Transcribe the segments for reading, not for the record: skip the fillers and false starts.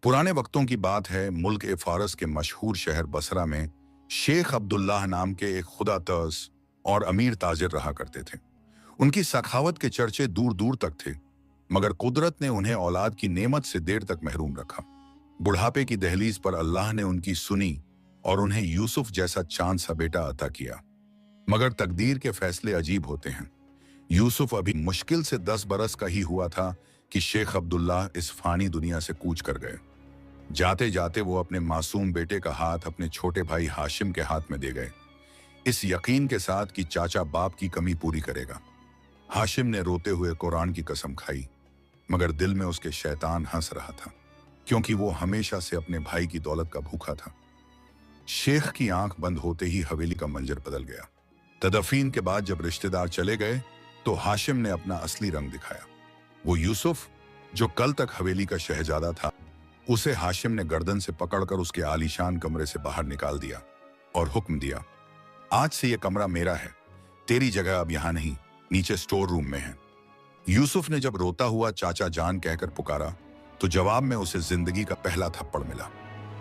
पुराने वक्तों की बात है, मुल्क ए फारस के मशहूर शहर बसरा में शेख अब्दुल्लाह नाम के एक खुदा तर्स और अमीर ताजिर रहा करते थे। उनकी सखावत के चर्चे दूर दूर तक थे, मगर कुदरत ने उन्हें औलाद की नेमत से देर तक महरूम रखा। बुढ़ापे की दहलीज पर अल्लाह ने उनकी सुनी और उन्हें यूसुफ जैसा चांद सा बेटा अता किया। मगर तकदीर के फैसले अजीब होते हैं। यूसुफ अभी मुश्किल से 10 बरस का ही हुआ था कि शेख अब्दुल्लाह इस फानी दुनिया से कूच कर गए। जाते जाते वो अपने मासूम बेटे का हाथ अपने छोटे भाई हाशिम के हाथ में दे गए, इस यकीन के साथ कि चाचा बाप की कमी पूरी करेगा। हाशिम ने रोते हुए कुरान की कसम खाई, मगर दिल में उसके शैतान हंस रहा था, क्योंकि वो हमेशा से अपने भाई की दौलत का भूखा था। शेख की आंख बंद होते ही हवेली का मंजर बदल गया। तदफीन के बाद जब रिश्तेदार चले गए तो हाशिम ने अपना असली रंग दिखाया। वो यूसुफ, जो कल तक हवेली का शहजादा था, उसे हाशिम ने गर्दन से पकड़कर उसके आलीशान कमरे से बाहर निकाल दिया और हुक्म दिया, आज से यह कमरा मेरा है, तेरी जगह अब यहां नहीं, नीचे स्टोर रूम में है। यूसुफ ने जब रोता हुआ चाचा जान कहकर पुकारा तो जवाब में उसे जिंदगी का पहला थप्पड़ मिला।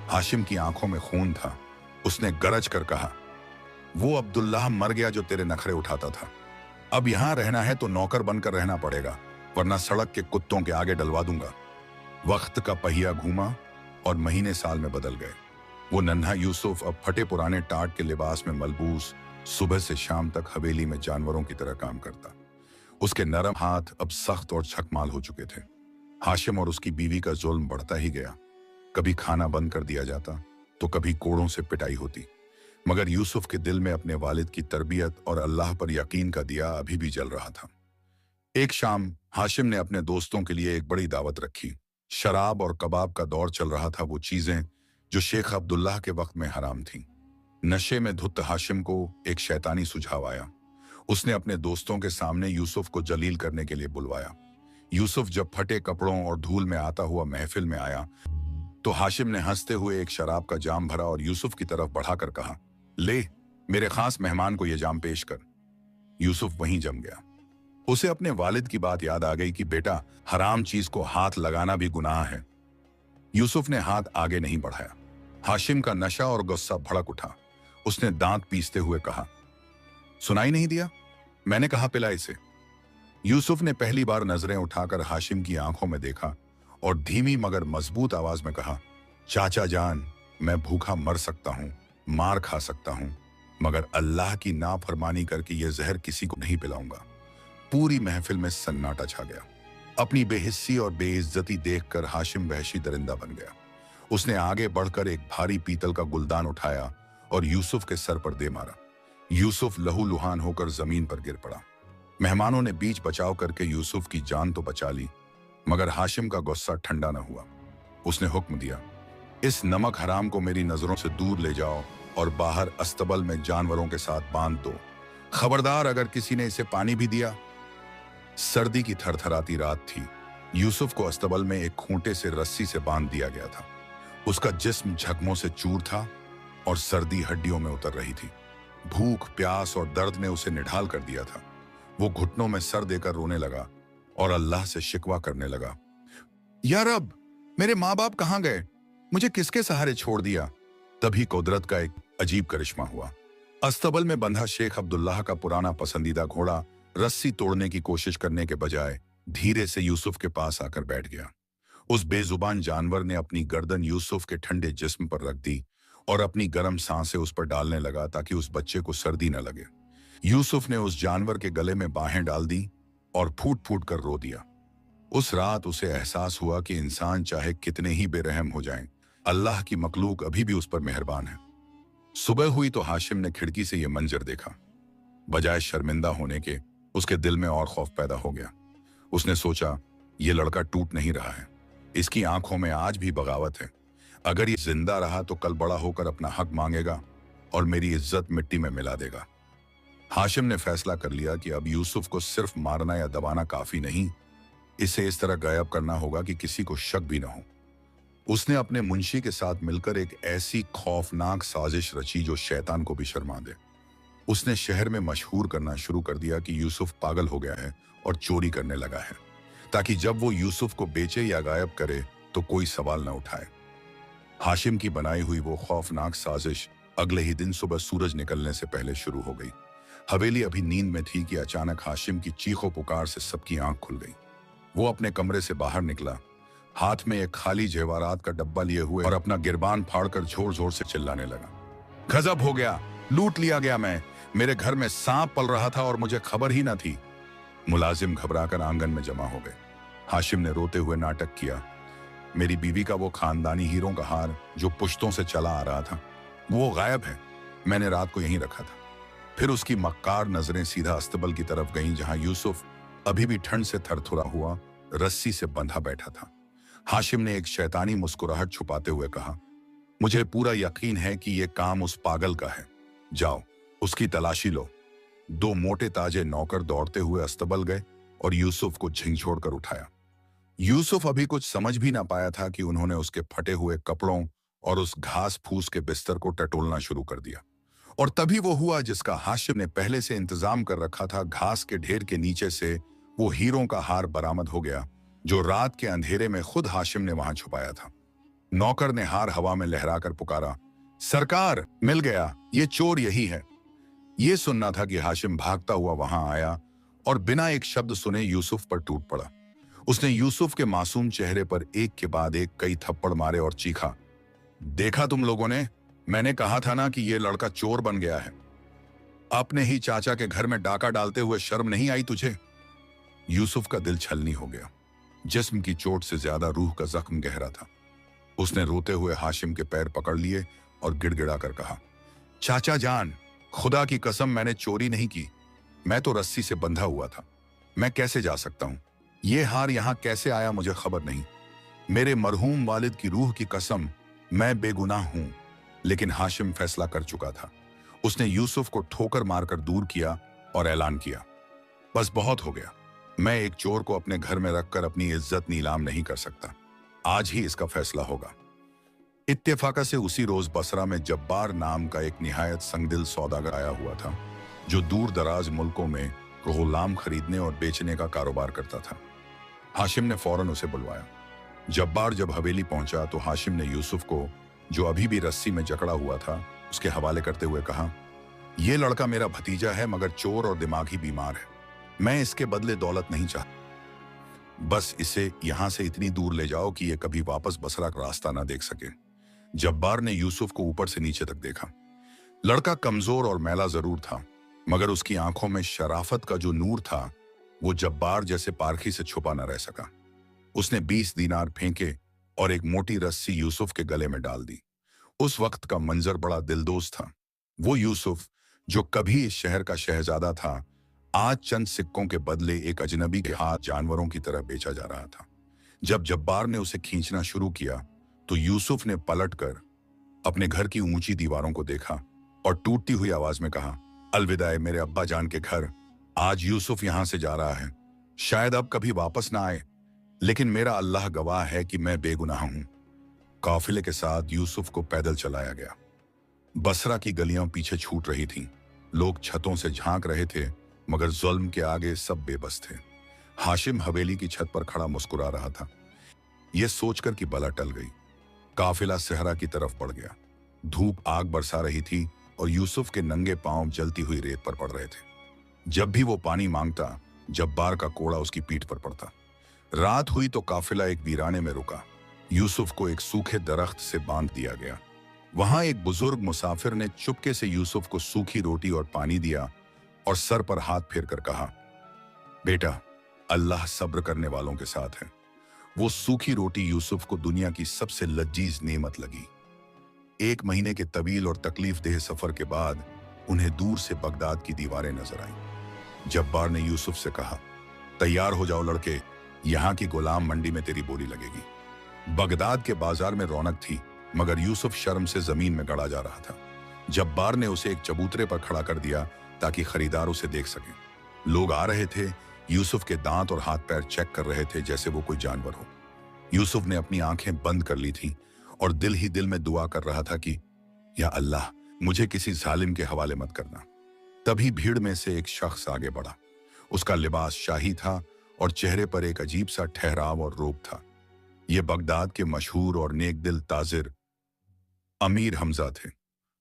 हाशिम की आंखों में खून था। उसने गरज कर कहा, वो अब्दुल्लाह मर गया जो तेरे नखरे उठाता था। अब यहां रहना है तो नौकर बनकर रहना पड़ेगा, वरना सड़क के कुत्तों के आगे डलवा दूंगा। वक्त का पहिया घूमा और महीने साल में बदल गए। वो नन्हा यूसुफ अब फटे पुराने टाट के लिबास में मलबूस सुबह से शाम तक हवेली में जानवरों की तरह काम करता। उसके नरम हाथ अब सख्त और छकमाल हो चुके थे। हाशिम और उसकी बीवी का जुल्म बढ़ता ही गया। कभी खाना बंद कर दिया जाता तो कभी कोड़ों से पिटाई होती, मगर यूसुफ के दिल में अपने वालिद की तरबियत और अल्लाह पर यकीन का दिया अभी भी जल रहा था। एक शाम हाशिम ने अपने दोस्तों के लिए एक बड़ी दावत रखी। शराब और कबाब का दौर चल रहा था, वो चीजें जो शेख अब्दुल्लाह के वक्त में हराम थीं। नशे में धुत हाशिम को एक शैतानी सुझाव आया। उसने अपने दोस्तों के सामने यूसुफ को जलील करने के लिए बुलवाया। यूसुफ जब फटे कपड़ों और धूल में आता हुआ महफिल में आया तो हाशिम ने हंसते हुए एक शराब का जाम भरा और यूसुफ की तरफ बढ़ाकर कहा, ले, मेरे खास मेहमान को यह जाम पेश कर। यूसुफ वहीं जम गया। उसे अपने वालिद की बात याद आ गई कि बेटा, हराम चीज को हाथ लगाना भी गुनाह है। यूसुफ ने हाथ आगे नहीं बढ़ाया। हाशिम का नशा और गुस्सा भड़क उठा। उसने दांत पीसते हुए कहा, सुनाई नहीं दिया? मैंने कहा पिला इसे। यूसुफ ने पहली बार नजरें उठाकर हाशिम की आंखों में देखा और धीमी मगर मजबूत आवाज में कहा, चाचा जान, मैं भूखा मर सकता हूं, मार खा सकता हूं, मगर अल्लाह की नाफरमानी करके यह जहर किसी को नहीं पिलाऊंगा। पूरी महफिल में सन्नाटा छा गया। अपनी बेहिस्सी और बेइज्जती देखकर हाशिम वहशी दरिंदा बन गया। उसने आगे बढ़कर एक भारी पीतल का गुलदान उठाया और यूसुफ के सर पर दे मारा। यूसुफ लहूलुहान होकर जमीन पर गिर पड़ा। मेहमानों ने बीच बचाव करके यूसुफ की जान तो बचा ली, मगर हाशिम का गुस्सा ठंडा न हुआ। उसने हुक्म दिया, इस नमक हराम को मेरी नजरों से दूर ले जाओ और बाहर अस्तबल में जानवरों के साथ बांध दो। खबरदार, अगर किसी ने इसे पानी भी दिया। सर्दी की थरथराती रात थी। यूसुफ को अस्तबल में एक खूंटे से रस्सी से बांध दिया गया था। उसका जिस्म जख्मों से चूर था और सर्दी हड्डियों में उतर रही थी। भूख, प्यास और दर्द ने उसे निढाल कर दिया था। वो घुटनों में सर देकर रोने लगा और अल्लाह से शिकवा करने लगा, या रब, मेरे माँ बाप कहाँ गए? मुझे किसके सहारे छोड़ दिया? तभी कुदरत का एक अजीब करिश्मा हुआ। अस्तबल में बंधा शेख अब्दुल्लाह का पुराना पसंदीदा घोड़ा रस्सी तोड़ने की कोशिश करने के बजाय धीरे से यूसुफ के पास आकर बैठ गया। उस बेजुबान जानवर ने अपनी गर्दन यूसुफ के ठंडे जिस्म पर रख दी और अपनी गर्म सांसें उस पर डालने लगा ताकि उस बच्चे को सर्दी न लगे। यूसुफ ने उस जानवर के गले में बाहें डाल दी और फूट फूट कर रो दिया। उस रात उसे एहसास हुआ कि इंसान चाहे कितने ही बेरहम हो जाएं, अल्लाह की मखलूक अभी भी उस पर मेहरबान है। सुबह हुई तो हाशिम ने खिड़की से यह मंजर देखा। बजाय शर्मिंदा होने के उसके दिल में और खौफ पैदा हो गया। उसने सोचा, यह लड़का टूट नहीं रहा है, इसकी आंखों में आज भी बगावत है। अगर ये जिंदा रहा तो कल बड़ा होकर अपना हक मांगेगा और मेरी इज्जत मिट्टी में मिला देगा। हाशिम ने फैसला कर लिया कि अब यूसुफ को सिर्फ मारना या दबाना काफी नहीं, इसे इस तरह गायब करना होगा कि किसी को शक भी न हो। उसने अपने मुंशी के साथ मिलकर एक ऐसी खौफनाक साजिश रची जो शैतान को भी शर्मा दे। उसने शहर में मशहूर करना शुरू कर दिया कि यूसुफ पागल हो गया है और चोरी करने लगा है, ताकि जब वो यूसुफ को बेचे या गायब करे तो कोई सवाल न उठाए। हाशिम की बनाई हुई वो खौफनाक साजिश अगले ही दिन सुबह सूरज निकलने से पहले शुरू हो गई। हवेली अभी नींद में थी कि अचानक हाशिम की चीखों पुकार से सबकी आंख खुल गई। वो अपने कमरे से बाहर निकला, हाथ में एक खाली जेवरात का डब्बा लिए हुए, और अपना गिरबान फाड़कर जोर जोर से चिल्लाने लगा। गजब हो गया, लूट लिया गया मैं। मेरे घर में सांप पल रहा था और मुझे खबर ही न थी। मुलाजिम घबराकर आंगन में जमा हो गए। हाशिम ने रोते हुए नाटक किया, मेरी बीवी का वो खानदानी हीरों का हार जो पुश्तों से चला आ रहा था, वो गायब है। मैंने रात को यहीं रखा था। फिर उसकी मक्कार नजरें सीधा अस्तबल की तरफ गईं, जहां यूसुफ अभी भी ठंड से थरथरा हुआ रस्सी से बंधा बैठा था। हाशिम ने एक शैतानी मुस्कुराहट छुपाते हुए कहा, मुझे पूरा यकीन है कि यह काम उस पागल का है। जाओ, उसकी तलाशी लो। दो मोटे ताजे नौकर दौड़ते हुए अस्तबल गए और यूसुफ को झिंझोड़ कर उठाया। यूसुफ अभी कुछ समझ भी ना पाया था कि उन्होंने उसके फटे हुए कपड़ों और उस घास फूस के बिस्तर को टटोलना शुरू कर दिया। और तभी वो हुआ जिसका हाशिम ने पहले से इंतजाम कर रखा था। घास के ढेर के नीचे से वो हीरों का हार बरामद हो गया, जो रात के अंधेरे में खुद हाशिम ने वहां छुपाया था। नौकर ने हार हवा में लहराकर पुकारा, सरकार, मिल गया, ये चोर यही है। ये सुनना था कि हाशिम भागता हुआ वहां आया और बिना एक शब्द सुने यूसुफ पर टूट पड़ा। उसने यूसुफ के मासूम चेहरे पर एक के बाद एक कई थप्पड़ मारे और चीखा, देखा तुम लोगों ने, मैंने कहा था ना कि ये लड़का चोर बन गया है। अपने ही चाचा के घर में डाका डालते हुए शर्म नहीं आई तुझे? यूसुफ का दिल छलनी हो गया। जिस्म की चोट से ज्यादा रूह का जख्म गहरा था। उसने रोते हुए हाशिम के पैर पकड़ लिए और गिड़गिड़ा कर कहा, चाचा जान, खुदा की कसम मैंने चोरी नहीं की। मैं तो रस्सी से बंधा हुआ था। मैं कैसे जा सकता हूं? ये हार यहां कैसे आया मुझे खबर नहीं। मेरे मरहूम वालिद की रूह की कसम, मैं बेगुनाह हूं। लेकिन हाशिम फैसला कर चुका था। उसने यूसुफ को ठोकर मारकर दूर किया और ऐलान किया, बस बहुत हो गया। मैं एक चोर को अपने घर में रखकर अपनी इज्जत नीलाम नहीं कर सकता। आज ही इसका फैसला होगा। इत्तेफाका से उसी रोज बसरा में जब्बार नाम का एक निहायत संगदिल सौदागर आया हुआ था, जो दूर दराज मुल्कों में गुलाम खरीदने और बेचने का कारोबार करता था। हाशिम ने फौरन उसे बुलवाया। जब्बार जब हवेली पहुंचा तो हाशिम ने यूसुफ को, जो अभी भी रस्सी में जकड़ा हुआ था, उसके हवाले करते हुए कहा, यह लड़का मेरा भतीजा है, मगर चोर और दिमागी बीमार है। मैं इसके बदले दौलत नहीं चाहता। बस इसे यहां से इतनी दूर ले जाओ कि यह कभी वापस बसरा का रास्ता ना देख सके। जब्बार ने यूसुफ को ऊपर से नीचे तक देखा। लड़का कमजोर और मैला जरूर था, मगर उसकी आंखों में शराफत का जो नूर था, वो जब्बार जैसे पारखी से छुपा न रह सका। उसने 20 दीनार फेंके और एक मोटी रस्सी यूसुफ के गले में डाल दी। उस वक्त का मंजर बड़ा दिलदोज था। वो यूसुफ, जो कभी इस शहर का शहजादा था, आज चंद सिक्कों के बदले एक अजनबी के हाथ जानवरों की तरह बेचा जा रहा था। जब जब्बार ने उसे खींचना शुरू किया तो यूसुफ ने पलटकर अपने घर की ऊंची दीवारों को देखा और टूटती हुई आवाज में कहा, अलविदा मेरे अब्बा जान के घर। आज यूसुफ यहां से जा रहा है, शायद अब कभी वापस ना आए, लेकिन मेरा अल्लाह गवाह है कि मैं बेगुनाह हूं। काफिले के साथ यूसुफ को पैदल चलाया गया। बसरा की गलियां पीछे छूट रही थीं। लोग छतों से झांक रहे थे, मगर जुल्म के आगे सब बेबस थे। हाशिम हवेली की छत पर खड़ा मुस्कुरा रहा था। यह सोचकर कि बला टल गई। काफिला सहरा की तरफ बढ़ गया। धूप आग बरसा रही थी और यूसुफ के नंगे पांव जलती हुई रेत पर पड़ रहे थे। जब भी वो पानी मांगता, जब्बार का कोड़ा उसकी पीठ पर पड़ता। रात हुई तो काफिला एक वीराने में रुका। यूसुफ को एक सूखे दरख्त से बांध दिया गया। वहां एक बुजुर्ग मुसाफिर ने चुपके से यूसुफ को सूखी रोटी और पानी दिया और सर पर हाथ फेर कर कहा, बेटा, अल्लाह सब्र करने वालों के साथ है। वो सूखी रोटी यूसुफ को दुनिया की सबसे लजीज नेमत लगी। 1 महीने के तवील और तकलीफ देह सफर के बाद उन्हें दूर से बगदाद की दीवारें नजर आईं। जब्बार ने यूसुफ से कहा, तैयार हो जाओ लड़के, यहाँ की गुलाम मंडी में तेरी बोली लगेगी। बगदाद के बाजार में रौनक थी, मगर यूसुफ शर्म से जमीन में गड़ा जा रहा था। जब्बार ने उसे एक चबूतरे पर खड़ा कर दिया ताकि खरीदार उसे देख सके। लोग आ रहे थे, यूसुफ के दांत और हाथ पैर चेक कर रहे थे जैसे वो कोई जानवर हो। यूसुफ ने अपनी आंखें बंद कर ली थी और दिल ही दिल में दुआ कर रहा था कि या अल्लाह, मुझे किसी जालिम के हवाले मत करना। तभी भीड़ में से एक शख्स आगे बढ़ा। उसका लिबास शाही था और चेहरे पर एक अजीब सा ठहराव और रोब था। ये बगदाद के मशहूर और नेक दिल ताजिर अमीर हमजा थे।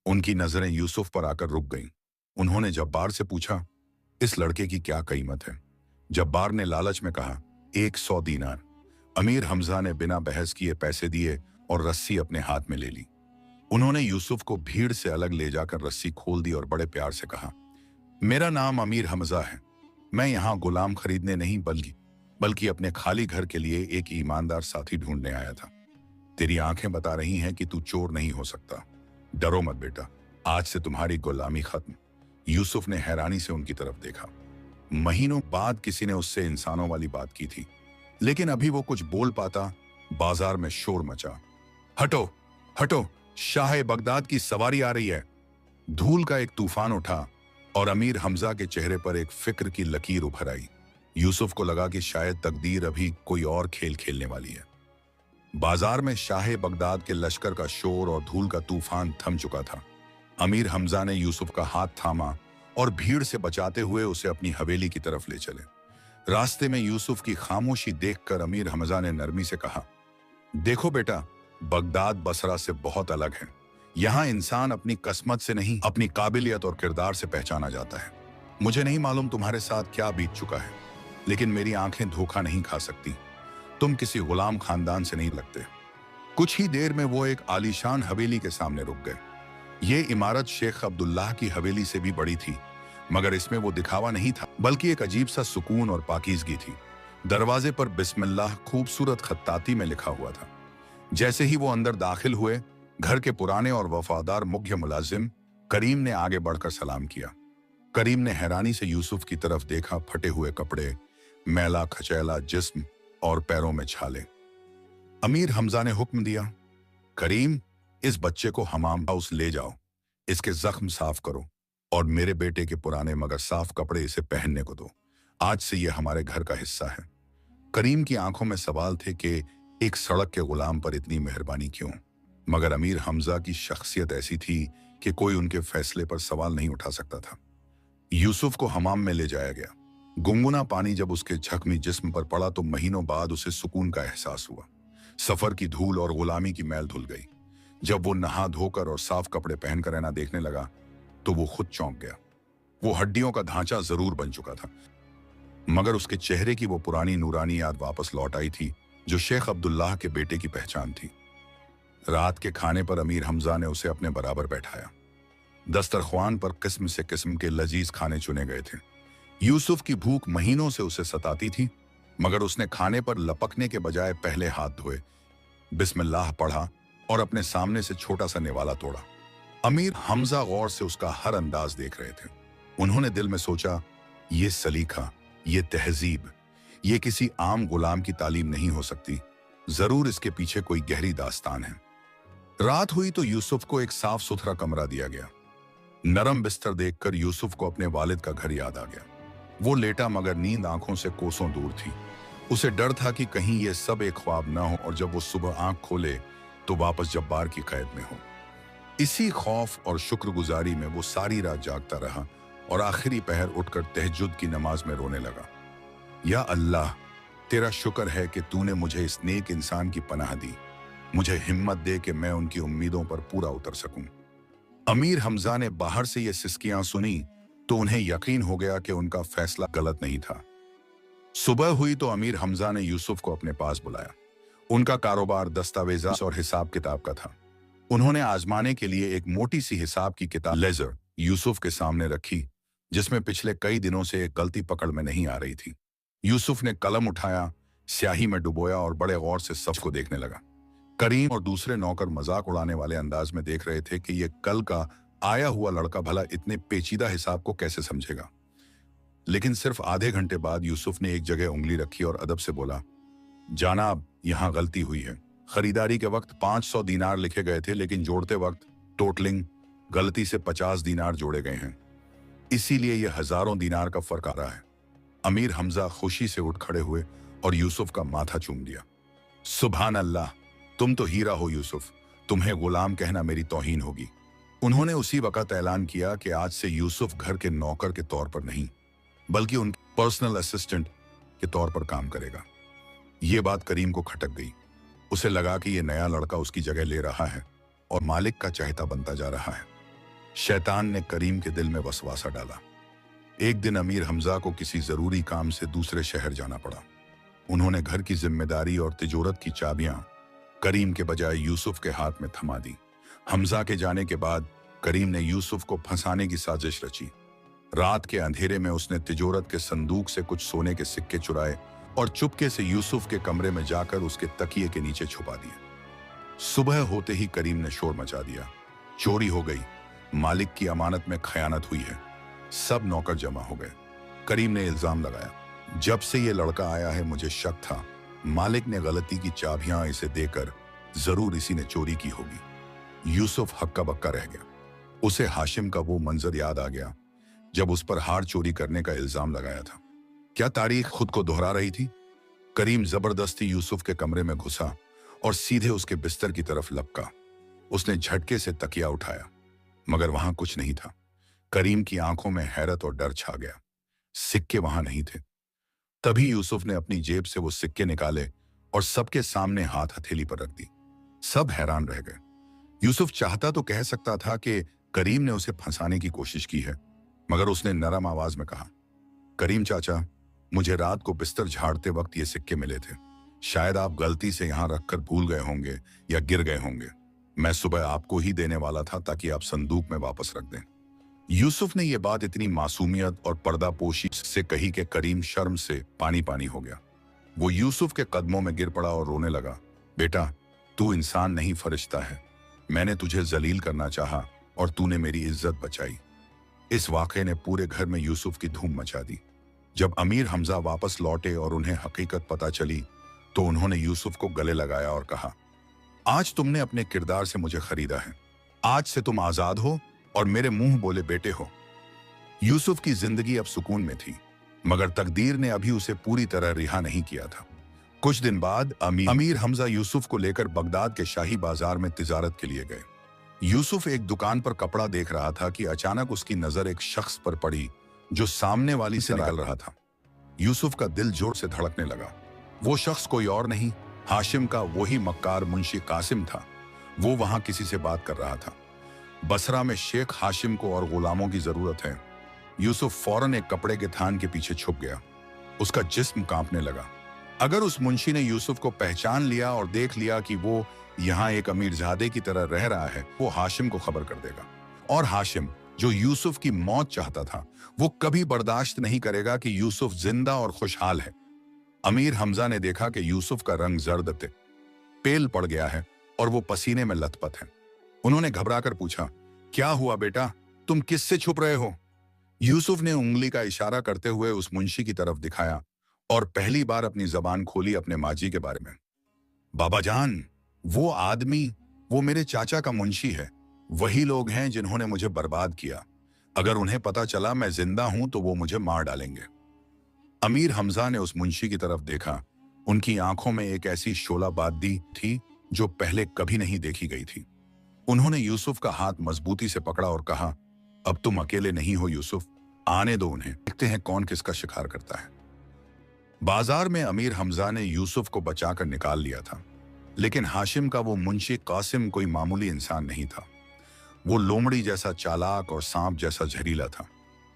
उनकी नजरें यूसुफ पर आकर रुक गईं। उन्होंने जब्बार से पूछा, इस लड़के की क्या कीमत है? जब्बार ने लालच में कहा, 100 दीनार। अमीर हमजा ने बिना बहस किए पैसे दिए और रस्सी अपने हाथ में ले ली। उन्होंने यूसुफ को भीड़ से अलग ले जाकर रस्सी खोल दी और बड़े प्यार से कहा, मेरा नाम अमीर हमजा है। मैं यहाँ गुलाम खरीदने नहीं बल्कि अपने खाली घर के लिए एक ईमानदार साथी ढूंढने आया था। तेरी आंखें बता रही हैं कि तू चोर नहीं हो सकता। डरो मत बेटा, आज से तुम्हारी गुलामी खत्म। यूसुफ ने हैरानी से उनकी तरफ देखा। महीनों बाद किसी ने उससे इंसानों वाली बात की थी, लेकिन अभी वो कुछ बोल पाता। बाजार में शोर मचा, हटो हटो, शाह बगदाद की सवारी आ रही है। धूल का एक तूफान उठा और अमीर हमजा के चेहरे पर एक फिक्र की लकीर उभर आई। यूसुफ को लगा कि शायद तकदीर अभी कोई और खेल खेलने वाली है। बाजार में शाह बगदाद के लश्कर का शोर और धूल का तूफान थम चुका था। अमीर हमजा ने यूसुफ का हाथ थामा और भीड़ से बचाते हुए उसे अपनी हवेली की तरफ ले चले। रास्ते में यूसुफ की खामोशी देखकर अमीर हमजा ने नरमी से कहा, देखो बेटा, बगदाद बसरा से बहुत अलग है। यहाँ इंसान अपनी किस्मत से नहीं, अपनी काबिलियत और किरदार से पहचाना जाता है। मुझे नहीं मालूम तुम्हारे साथ क्या बीत चुका है, लेकिन मेरी आंखें धोखा नहीं खा सकती। तुम किसी गुलाम खानदान से नहीं लगते। कुछ ही देर में वो एक आलीशान हवेली के सामने रुक गए। ये इमारत शेख अब्दुल्लाह की हवेली से भी बड़ी थी, मगर इसमें वो दिखावा नहीं था, बल्कि एक अजीब सा सुकून और पाकीज़गी थी। दरवाजे पर बिस्मिल्लाह खूबसूरत खत्ताती में लिखा हुआ था। जैसे ही वो अंदर दाखिल हुए, घर के पुराने और वफादार मुख्य मुलाजिम करीम ने आगे बढ़कर सलाम किया। करीम ने हैरानी से यूसुफ की तरफ देखा। फटे हुए कपड़े, मैला खचैला जिस्म और पैरों में छाले। अमीर हमजा ने हुक्म दिया, करीम, इस बच्चे को हमाम हाउस ले जाओ, इसके जख्म साफ करो और मेरे बेटे के पुराने मगर साफ कपड़े इसे पहनने को दो। आज से यह हमारे घर का हिस्सा है। करीम की आंखों में सवाल थे कि एक सड़क के गुलाम पर इतनी मेहरबानी क्यों, मगर अमीर हमजा की शख्सियत ऐसी थी कि कोई उनके फैसले पर सवाल नहीं उठा सकता था। यूसुफ को हमाम में ले जाया गया। गुनगुना पानी जब उसके जख्मी जिस्म पर पड़ा तो महीनों बाद उसे सुकून का एहसास हुआ। सफर की धूल और गुलामी की मैल धुल गई। जब वो नहा धोकर और साफ कपड़े पहनकर ऐना देखने लगा तो वो खुद चौंक गया। वो हड्डियों का ढांचा जरूर बन चुका था, मगर उसके चेहरे की वो पुरानी नूरानी याद वापस लौट आई थी जो शेख अब्दुल्लाह के बेटे की पहचान थी। रात के खाने पर अमीर हमजा ने उसे अपने बराबर बैठाया। दस्तरख्वान पर किस्म से किस्म के लजीज खाने चुने गए थे। यूसुफ की भूख महीनों से उसे सताती थी, मगर उसने खाने पर लपकने के बजाय पहले हाथ धोए, बिस्मिल्लाह पढ़ा और अपने सामने से छोटा सा निवाला तोड़ा। अमीर हमजा गौर से उसका हर अंदाज देख रहे थे। उन्होंने दिल में सोचा, ये सलीका, ये तहजीब, ये किसी आम गुलाम की तालीम नहीं हो सकती। जरूर इसके पीछे कोई गहरी दास्तान है। रात हुई तो यूसुफ को एक साफ सुथरा कमरा दिया गया। नरम बिस्तर देखकर यूसुफ को अपने वालिद का घर याद आ गया। वो लेटा, मगर नींद आंखों से कोसों दूर थी। उसे डर था कि कहीं ये सब एक ख्वाब न हो और जब वो सुबह आंख खोले तो वापस जब्बार की कैद में हो। इसी खौफ और शुक्रगुजारी में वो सारी रात जागता रहा और आखिरी पहर उठकर तहज्जुद की नमाज में रोने लगा। या अल्लाह, तेरा शुक्र है कि तूने मुझे इस नेक इंसान की पनाह दी। मुझे हिम्मत दे कि मैं उनकी उम्मीदों पर पूरा उतर सकूं। अमीर हमजा ने बाहर से ये सिसकियां सुनी तो उन्हें यकीन हो गया कि उनका फैसला गलत नहीं था। सुबह हुई तो अमीर हमजा ने यूसुफ को अपने पास बुलाया। उनका कारोबार दस्तावेजात और हिसाब किताब का था। उन्होंने आजमाने के लिए एक मोटी सी हिसाब की किताब लेजर यूसुफ के सामने रखी, जिसमें पिछले कई दिनों से एक गलती पकड़ में नहीं आ रही थी। यूसुफ ने कलम उठाया, स्याही में डुबोया और बड़े गौर से सब को देखने लगा। करीम और दूसरे नौकर मजाक उड़ाने वाले अंदाज में देख रहे थे कि ये कल का आया हुआ लड़का भला इतने पेचीदा हिसाब को कैसे समझेगा। लेकिन सिर्फ आधे घंटे बाद यूसुफ ने एक जगह उंगली रखी और अदब से बोला, जनाब, यहाँ गलती हुई है। खरीदारी के वक्त 500 दीनार लिखे गए थे, लेकिन जोड़ते वक्त टोटलिंग गलती से 50 दीनार जोड़े गए हैं, इसीलिए यह हजारों दीनार का फर्क आ रहा है। अमीर हमजा खुशी से उठ खड़े हुए और यूसुफ का माथा चूम दिया। सुभान अल्लाह, तुम तो हीरा हो यूसुफ, तुम्हें गुलाम कहना मेरी तौहीन होगी। उन्होंने उसी वक्त ऐलान किया कि आज से यूसुफ घर के नौकर के तौर पर नहीं, बल्कि उनके पर्सनल असिस्टेंट के तौर पर काम करेगा। ये बात करीम को खटक गई। उसे लगा कि ये नया लड़का उसकी जगह ले रहा है और मालिक का चहेता बनता जा रहा है। शैतान ने करीम के दिल में वसवासा डाला। एक दिन अमीर हमजा को किसी जरूरी काम से दूसरे शहर जाना पड़ा। उन्होंने घर की जिम्मेदारी और तिजोरत की चाबियां करीम के बजाय यूसुफ के हाथ में थमा दी। हमजा के जाने के बाद करीम ने यूसुफ को फंसाने की साजिश रची। रात के अंधेरे में उसने तिजोरत के संदूक से कुछ सोने के सिक्के चुराए और चुपके से यूसुफ के कमरे में जाकर उसके तकिए के नीचे छुपा दिए। सुबह होते ही करीम ने शोर मचा दिया। चोरी हो गई, मालिक की अमानत में खयानत हुई है। सब नौकर जमा हो गए। करीम ने इल्जाम लगाया, जब से ये लड़का आया है मुझे शक था मालिक ने गलती की चाबियां इसे देकर जरूर इसी ने चोरी की होगी। यूसुफ हक्का बक्का रह गया। उसे हाशिम का वो मंजर याद आ गया जब उस पर हार चोरी करने का इल्जाम लगाया था। क्या तारीख खुद को दोहरा रही थी? करीम जबरदस्ती यूसुफ के कमरे में घुसा और सीधे उसके बिस्तर की तरफ लपका। उसने झटके से तकिया उठाया, मगर वहां कुछ नहीं था। करीम की आंखों में हैरत और डर छा गया। सिक्के वहां नहीं थे। तभी यूसुफ ने अपनी जेब से वो सिक्के निकाले और सबके सामने हाथ हथेली पर रख दी। सब हैरान रह गए। यूसुफ चाहता तो कह सकता था कि करीम ने उसे फंसाने की कोशिश की है, मगर उसने नरम आवाज में कहा, करीम चाचा, मुझे रात को बिस्तर झाड़ते वक्त ये सिक्के मिले थे। शायद आप गलती से यहां रखकर भूल गए होंगे या गिर गए होंगे। मैं सुबह आपको ही देने वाला था ताकि आप संदूक में वापस रख दें। यूसुफ ने यह बात इतनी मासूमियत और पर्दापोशी से कही कि करीम शर्म से पानी पानी हो गया। वो यूसुफ के कदमों में गिर पड़ा और रोने लगा। बेटा, तू इंसान नहीं फरिश्ता है। मैंने तुझे जलील करना चाहा और तूने मेरी इज्जत बचाई। इस वाक़े ने पूरे घर में यूसुफ की धूम मचा दी। जब अमीर हमजा वापस लौटे और उन्हें हकीकत पता चली तो उन्होंने यूसुफ को गले लगाया और कहा, आज तुमने अपने किरदार से मुझे खरीदा है। आज से तुम आजाद हो और मेरे मुंह बोले बेटे हो। यूसुफ की जिंदगी अब सुकून में थी, मगर तकदीर ने अभी उसे पूरी तरह रिहा नहीं किया था। कुछ दिन बाद अमीर हमजा यूसुफ को लेकर बगदाद के शाही बाजार में तिजारत के लिए गए। यूसुफ एक दुकान पर कपड़ा देख रहा था कि अचानक उसकी नजर एक शख्स पर पड़ी जो सामने वाली से निकल रहा था। यूसुफ का दिल जोर से धड़कने लगा। वो शख्स कोई और नहीं, हाशिम का वही मक्कार मुंशी कासिम था। वो वहां किसी से बात कर रहा था। बसरा में शेख हाशिम को और गुलामों की जरूरत है। यूसुफ फौरन एक कपड़े के थान के पीछे छुप गया। उसका जिस्म कांपने लगा। अगर उस मुंशी ने यूसुफ को पहचान लिया और देख लिया कि वो यहाँ एक अमीरजादे की तरह रह रहा है, वो हाशिम को खबर कर देगा। और हाशिम, जो यूसुफ की मौत चाहता था, वो कभी बर्दाश्त नहीं करेगा कि यूसुफ जिंदा और खुशहाल है। अमीर हमजा ने देखा कि यूसुफ का रंग जर्द पेल पड़ गया है और वो पसीने में लथपथ है। उन्होंने घबराकर पूछा, क्या हुआ बेटा, तुम किससे छुप रहे हो? यूसुफ ने उंगली का इशारा करते हुए उस मुंशी की तरफ दिखाया और पहली बार अपनी जबान खोली अपने माजी के बारे में। बाबा जान, वो आदमी, वो मेरे चाचा का मुंशी है। वही लोग हैं जिन्होंने मुझे बर्बाद किया। अगर उन्हें पता चला मैं जिंदा हूं तो वो मुझे मार डालेंगे। अमीर हमजा ने उस मुंशी की तरफ देखा। उनकी आंखों में एक ऐसी शोलाबादी थी जो पहले कभी नहीं देखी गई थी। उन्होंने यूसुफ का हाथ मजबूती से पकड़ा और कहा, अब तुम अकेले नहीं हो यूसुफ, आने दो उन्हें, देखते हैं कौन किसका शिकार करता है। बाजार में अमीर हमजा ने यूसुफ को बचाकर निकाल लिया था, लेकिन हाशिम का वो मुंशी कासिम कोई मामूली इंसान नहीं था। वो लोमड़ी जैसा चालाक और सांप जैसा जहरीला था।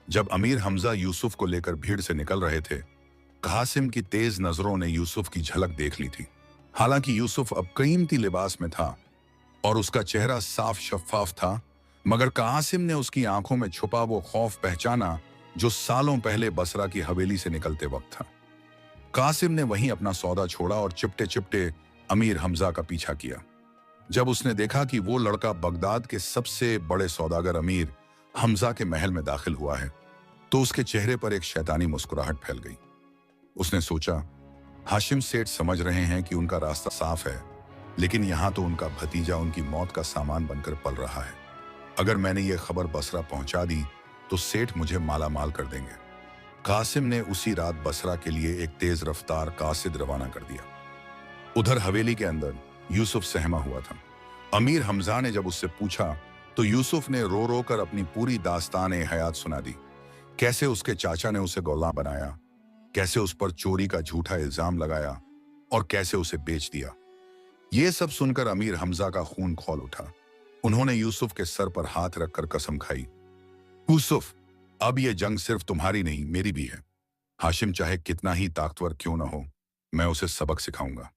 जब अमीर हमजा यूसुफ को लेकर भीड़ से निकल रहे थे, कासिम की तेज नजरों ने यूसुफ की झलक देख ली थी। हालांकि यूसुफ अब कीमती लिबास में था और उसका चेहरा साफ शफाफ था, मगर कासिम ने उसकी आंखों में छुपा वो खौफ पहचाना जो सालों पहले बसरा की हवेली से निकलते वक्त था। कासिम ने वहीं अपना सौदा छोड़ा और चिपटे चिपटे अमीर हमजा का पीछा किया। जब उसने देखा कि वो लड़का बगदाद के सबसे बड़े सौदागर अमीर हमजा के महल में दाखिल हुआ है, तो उसके चेहरे पर एक शैतानी मुस्कुराहट फैल गई। उसने सोचा, हाशिम सेठ समझ रहे हैं कि उनका रास्ता साफ है, लेकिन यहां तो उनका भतीजा उनकी मौत का सामान बनकर पल रहा है। अगर मैंने ये खबर बसरा पहुंचा दी तो सेठ मुझे माला माल कर देंगे। कासिम ने उसी रात बसरा के लिए एक तेज रफ्तार कासिद रवाना कर दिया। उधर हवेली के अंदर यूसुफ सहमा हुआ था। अमीर हमजा ने जब उससे पूछा तो यूसुफ ने रो रो कर अपनी पूरी दास्तान हयात सुना दी। कैसे उसके चाचा ने उसे गुलाम बनाया, कैसे उस पर चोरी का झूठा इल्जाम लगाया और कैसे उसे बेच दिया। ये सब सुनकर अमीर हमजा का खून खौल उठा। उन्होंने यूसुफ के सर पर हाथ रखकर कसम खाई, यूसुफ, अब यह जंग सिर्फ तुम्हारी नहीं मेरी भी है। हाशिम चाहे कितना ही ताकतवर क्यों न हो, मैं उसे सबक सिखाऊंगा।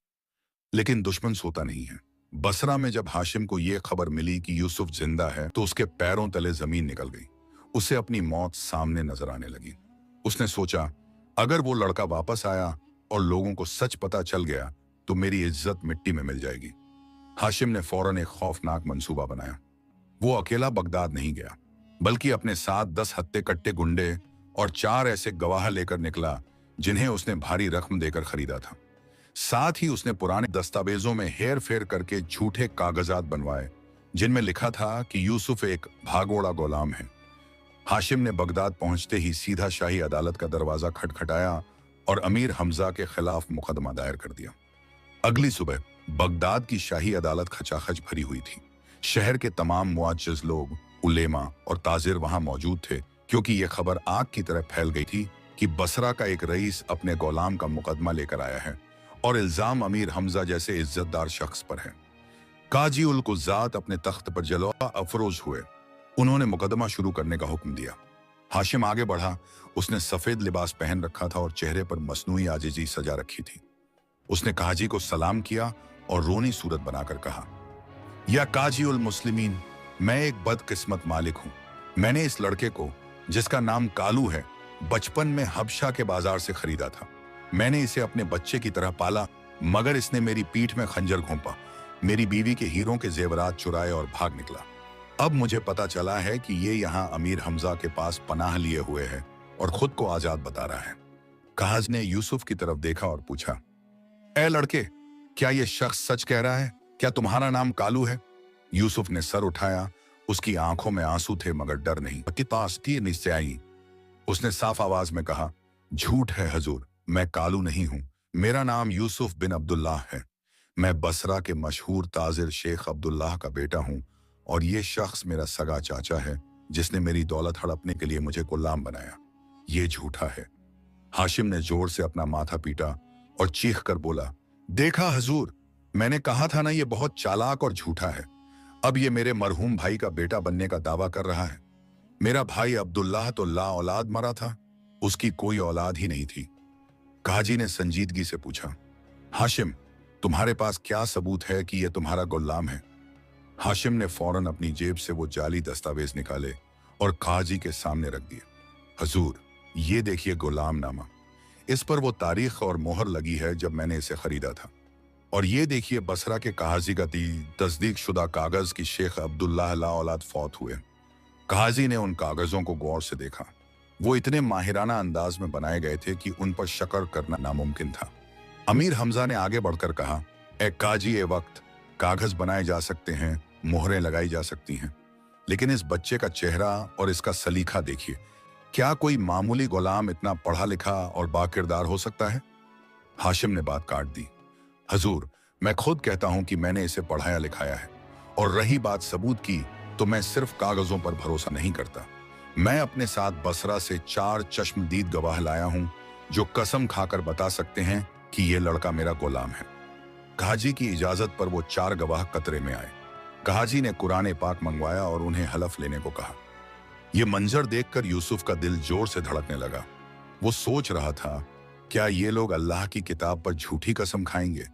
लेकिन दुश्मन सोता नहीं है। बसरा में जब हाशिम को यह खबर मिली कि यूसुफ जिंदा है तो उसके पैरों तले जमीन निकल गई। उसे अपनी मौत सामने नजर आने लगी। उसने सोचा, अगर वो लड़का वापस आया और लोगों को सच पता चल गया तो मेरी इज्जत मिट्टी में मिल जाएगी। हाशिम ने फौरन एक खौफनाक मंसूबा बनाया। वो अकेला बगदाद नहीं गया, बल्कि अपने साथ 10 हत्ते कट्टे गुंडे और 4 ऐसे गवाह लेकर निकला जिन्हें उसने भारी रकम देकर खरीदा था। साथ ही उसने पुराने दस्तावेजों में हेर फेर करके झूठे कागजात बनवाए जिनमें लिखा था कि यूसुफ एक भागोड़ा गुलाम है। हाशिम ने बगदाद पहुंचते ही सीधा शाही अदालत का दरवाजा खटखटाया और अमीर हमजा के खिलाफ मुकदमा दायर कर दिया। अगली सुबह बगदाद की शाही अदालत खचाखच भरी हुई थी। शहर के तमाम मुआज्जिज लोग, उलेमा और ताजिर वहां मौजूद थे, क्योंकि यह खबर आग की तरह फैल गई थी कि बसरा का एक रईस अपने गुलाम का मुकदमा लेकर आया है और इल्जाम अमीर हमजा जैसे इज्जतदार शख्स पर है। काजी उल कुज़ात अपने तख्त पर जलवा अफरोज हुए। उन्होंने मुकदमा शुरू करने का हुक्म दिया। हाशिम आगे बढ़ा। उसने सफेद लिबास पहन रखा था और चेहरे पर मसनूई आजिजी सजा रखी थी। उसने काजी को सलाम किया और रोनी सूरत बनाकर कहा, या काजी उल मुस्लिमीन, मैं एक बदकिस्मत मालिक हूं। मैंने इस लड़के को, जिसका नाम कालू है, बचपन में हबशा के बाजार से खरीदा था। मैंने इसे अपने बच्चे की तरह पाला, मगर इसने मेरी पीठ में खंजर घोंपा, मेरी बीवी के हीरों के जेवरात चुराए और भाग निकला। अब मुझे पता चला है कि ये यहाँ अमीर हमजा के पास पनाह लिए हुए है और खुद को आजाद बता रहा है। काज ने यूसुफ की तरफ देखा और पूछा, ए लड़के, क्या ये शख्स सच कह रहा है? क्या तुम्हारा नाम कालू है? यूसुफ ने सर उठाया। उसकी आंखों में आंसू थे मगर डर नहीं। निश्चय, उसने साफ आवाज में कहा, झूठ है हजूर, मैं कालू नहीं हूं। मेरा नाम यूसुफ बिन अब्दुल्लाह है। मैं बसरा के मशहूर ताजिर शेख अब्दुल्लाह का बेटा हूं और ये शख्स मेरा सगा चाचा है जिसने मेरी दौलत हड़पने के लिए मुझे गुलाम बनाया। ये झूठा है। हाशिम ने जोर से अपना माथा पीटा और चीख कर बोला, देखा हजूर, मैंने कहा था ना, ये बहुत चालाक और झूठा है। अब ये मेरे मरहूम भाई का बेटा बनने का दावा कर रहा है। मेरा भाई अब्दुल्लाह तो ला औलाद मरा था, उसकी कोई औलाद ही नहीं थी। काजी ने संजीदगी से पूछा, हाशिम, तुम्हारे पास क्या सबूत है कि यह तुम्हारा गुलाम है? हाशिम ने फौरन अपनी जेब से वो जाली दस्तावेज निकाले और काजी के सामने रख दिए। हजूर, ये देखिए गुलामनामा। इस पर वो तारीख और मोहर लगी है जब मैंने इसे खरीदा था। और ये देखिए बसरा के काजी का तस्दीक शुदा कागज की शेख अब्दुल्लाह ला औलाद फौत हुए। काजी ने उन कागजों को गौर से देखा। वो इतने माहिराना अंदाज में बनाए गए थे कि उन पर शक करना नामुमकिन था। अमीर हमजा ने आगे बढ़कर कहा, ए काजी, ए वक्त कागज बनाए जा सकते हैं, मोहरें लगाई जा सकती हैं, लेकिन इस बच्चे का चेहरा और इसका सलीखा देखिए। क्या कोई मामूली गुलाम इतना पढ़ा लिखा और बाकिरदार हो सकता है? हाशिम ने बात काट दी। हजूर, मैं खुद कहता हूं कि मैंने इसे पढ़ाया लिखाया है, और रही बात सबूत की तो मैं सिर्फ कागजों पर भरोसा नहीं करता। मैं अपने साथ बसरा से 4 चश्मदीद गवाह लाया हूं जो कसम खाकर बता सकते हैं कि यह लड़का मेरा गुलाम है। काजी की इजाजत पर वो 4 गवाह कतरे में आए। काजी ने कुरान पाक मंगवाया और उन्हें हलफ लेने को कहा। यह मंजर देखकर यूसुफ का दिल जोर से धड़कने लगा। वो सोच रहा था, क्या ये लोग अल्लाह की किताब पर झूठी कसम खाएंगे?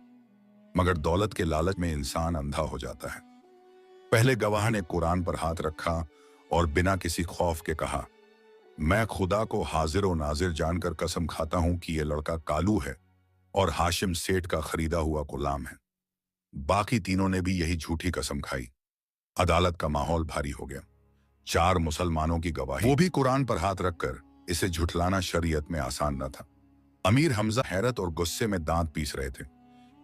मगर दौलत के लालच में इंसान अंधा हो जाता है। पहले गवाह ने कुरान पर हाथ रखा और बिना किसी खौफ के कहा, मैं खुदा को हाजिर और नाजिर जानकर कसम खाता हूं कि यह लड़का कालू है और हाशिम सेठ का खरीदा हुआ गुलाम है। बाकी तीनों ने भी यही झूठी कसम खाई। अदालत का माहौल भारी हो गया। 4 मुसलमानों की गवाही, वो भी कुरान पर हाथ रखकर। इसे झुठलाना शरीयत में आसान न था। अमीर हमजा हैरत और गुस्से में दांत पीस रहे थे।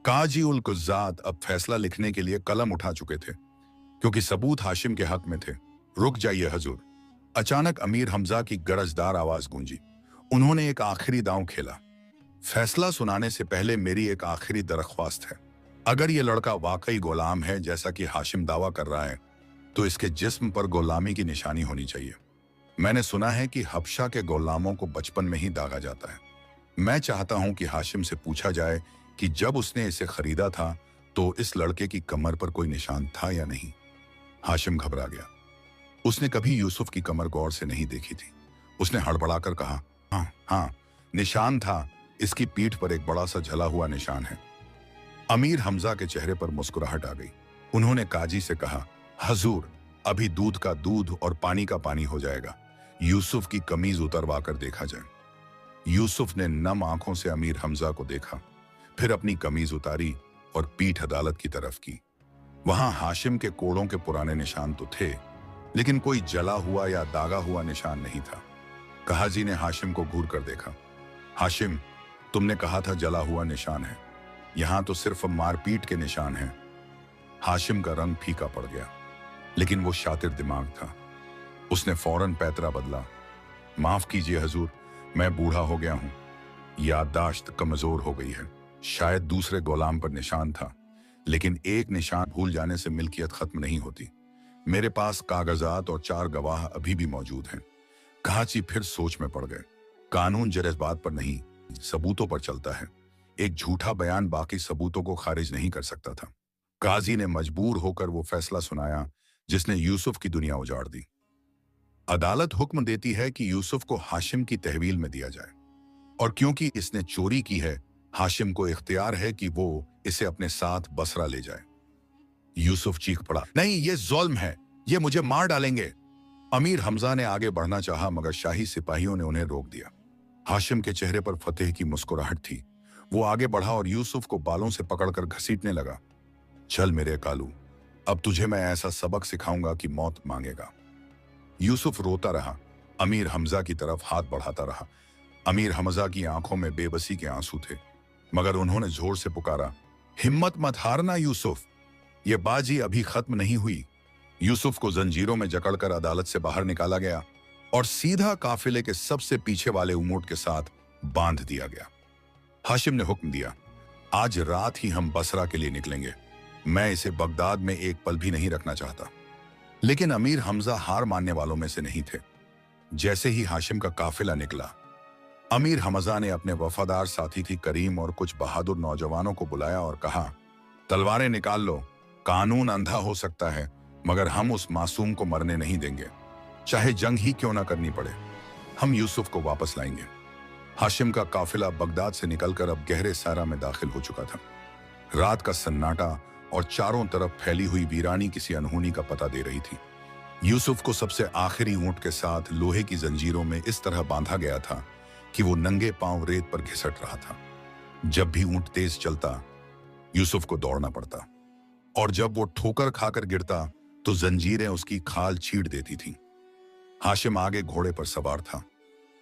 काजी उल कुज़ात अब फैसला लिखने के लिए कलम उठा चुके थे, क्योंकि सबूत हाशिम के हक में थे। रुक जाइए हजूर, अचानक अमीर हमजा की गरजदार आवाज गूंजी। उन्होंने एक आखिरी दांव खेला। फैसला सुनाने से पहले मेरी एक आखिरी दरख्वास्त है। अगर ये लड़का वाकई गुलाम है जैसा कि हाशिम दावा कर रहा है, तो इसके जिस्म पर गुलामी की निशानी होनी चाहिए। मैंने सुना है कि हबशा के गुलामों को बचपन में ही दागा जाता है। मैं चाहता हूं कि हाशिम से पूछा जाए कि जब उसने इसे खरीदा था तो इस लड़के की कमर पर कोई निशान था या नहीं? हाशिम घबरा गया। उसने कभी यूसुफ की कमर गौर से नहीं देखी थी। उसने हड़बड़ाकर कहा, हाँ हाँ, निशान था। इसकी पीठ पर एक बड़ा सा जला हुआ निशान है। अमीर हमजा के चेहरे पर मुस्कुराहट आ गई। उन्होंने काजी से कहा, हजूर, अभी दूध का दूध और पानी का पानी हो जाएगा। यूसुफ की कमीज उतरवा कर देखा जाए। यूसुफ ने नम आंखों से अमीर हमजा को देखा, फिर अपनी कमीज उतारी और पीठ अदालत की तरफ की। वहां हाशिम के कोड़ों के पुराने निशान तो थे, लेकिन कोई जला हुआ या दागा हुआ निशान नहीं था। काजी ने हाशिम को घूर कर देखा। हाशिम, तुमने कहा था जला हुआ निशान है, यहां तो सिर्फ मारपीट के निशान हैं। हाशिम का रंग फीका पड़ गया, लेकिन वो शातिर दिमाग था। उसने फौरन पैतरा बदला। माफ कीजिए हजूर, मैं बूढ़ा हो गया हूं, याददाश्त कमजोर हो गई है। शायद दूसरे गुलाम पर निशान था, लेकिन एक निशान भूल जाने से मिल्कियत खत्म नहीं होती। मेरे पास कागजात और 4 गवाह अभी भी मौजूद हैं। काजी फिर सोच में पड़ गए। कानून जज्बात पर नहीं, सबूतों पर चलता है। एक झूठा बयान बाकी सबूतों को खारिज नहीं कर सकता था। काजी ने मजबूर होकर वो फैसला सुनाया जिसने यूसुफ की दुनिया उजाड़ दी। अदालत हुक्म देती है कि यूसुफ को हाशिम की तहवील में दिया जाए, और क्योंकि इसने चोरी की है, हाशिम को इख्तियार है कि वो इसे अपने साथ बसरा ले जाए। यूसुफ चीख पड़ा, नहीं, ये जुल्म है, ये मुझे मार डालेंगे। अमीर हमजा ने आगे बढ़ना चाहा, मगर शाही सिपाहियों ने उन्हें रोक दिया। हाशिम के चेहरे पर फतेह की मुस्कुराहट थी। वो आगे बढ़ा और यूसुफ को बालों से पकड़कर घसीटने लगा। चल मेरे कालू, अब तुझे मैं ऐसा सबक सिखाऊंगा कि मौत मांगेगा। यूसुफ रोता रहा, अमीर हमजा की तरफ हाथ बढ़ाता रहा। अमीर हमजा की आंखों में बेबसी के आंसू थे, मगर उन्होंने जोर से पुकारा, हिम्मत मत हारना यूसुफ, ये बाजी अभी खत्म नहीं हुई। यूसुफ को जंजीरों में जकड़कर अदालत से बाहर निकाला गया और सीधा काफिले के सबसे पीछे वाले ऊंट के साथ बांध दिया गया। हाशिम ने हुक्म दिया, आज रात ही हम बसरा के लिए निकलेंगे। मैं इसे बगदाद में एक पल भी नहीं रखना चाहता। लेकिन अमीर हमजा हार मानने वालों में से नहीं थे। जैसे ही हाशिम का काफिला निकला, अमीर हमजा ने अपने वफादार साथी थी करीम और कुछ बहादुर नौजवानों को बुलाया और कहा, तलवारें निकाल लो। कानून अंधा हो सकता है, मगर हम उस मासूम को मरने नहीं देंगे, चाहे जंग ही क्यों ना करनी पड़े। हम यूसुफ को वापस लाएंगे। हाशिम का काफिला बगदाद से निकलकर अब गहरे सहरा में दाखिल हो चुका था। रात का सन्नाटा और चारों तरफ फैली हुई वीरानी किसी अनहोनी का पता दे रही थी। यूसुफ को सबसे आखिरी ऊंट के साथ लोहे की जंजीरों में इस तरह बांधा गया था कि वो नंगे पांव रेत पर घिसट रहा था। जब भी ऊंट तेज चलता, यूसुफ को दौड़ना पड़ता, और जब वो ठोकर खाकर गिरता तो जंजीरें उसकी खाल छीड़ देती थीं। हाशिम आगे घोड़े पर सवार था,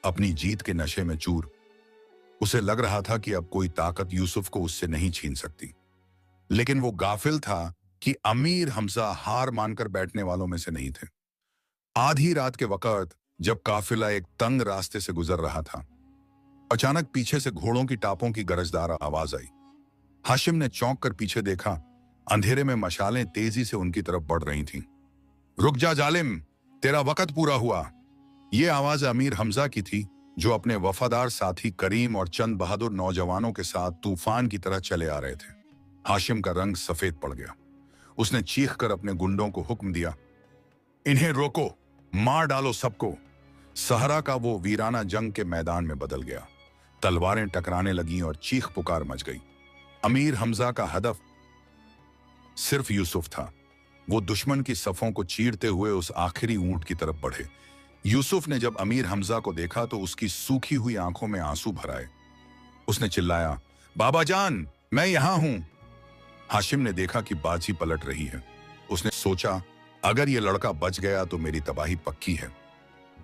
अपनी जीत के नशे में चूर। उसे लग रहा था कि अब कोई ताकत यूसुफ को उससे नहीं छीन सकती। लेकिन वो गाफिल था कि अमीर हमजा हार मानकर बैठने वालों में से नहीं थे। आधी रात के वक्त जब काफिला एक तंग रास्ते से गुजर रहा था, अचानक पीछे से घोड़ों की टापों की गरजदार आवाज आई। हाशिम ने चौंक कर पीछे देखा। अंधेरे में मशालें तेजी से उनकी तरफ बढ़ रही थीं। रुक जा जालिम, तेरा वक्त पूरा हुआ। ये आवाज अमीर हमजा की थी, जो अपने वफादार साथी करीम और चंद बहादुर नौजवानों के साथ तूफान की तरह चले आ रहे थे। हाशिम का रंग सफेद पड़ गया। उसने चीख कर अपने गुंडों को हुक्म दिया, इन्हें रोको, मार डालो सबको। सहरा का वो वीराना जंग के मैदान में बदल गया। तलवारें टकराने लगीं और चीख पुकार मच गई। अमीर हमजा का हदफ सिर्फ यूसुफ था। वो दुश्मन की सफों को चीरते हुए उस आखिरी ऊंट की तरफ बढ़े। यूसुफ ने जब अमीर हमजा को देखा तो उसकी सूखी हुई आंखों में आंसू भर आए। उसने चिल्लाया, बाबा जान, मैं यहां हूं। हाशिम ने देखा कि बाजी पलट रही है। उसने सोचा, अगर ये लड़का बच गया तो मेरी तबाही पक्की है।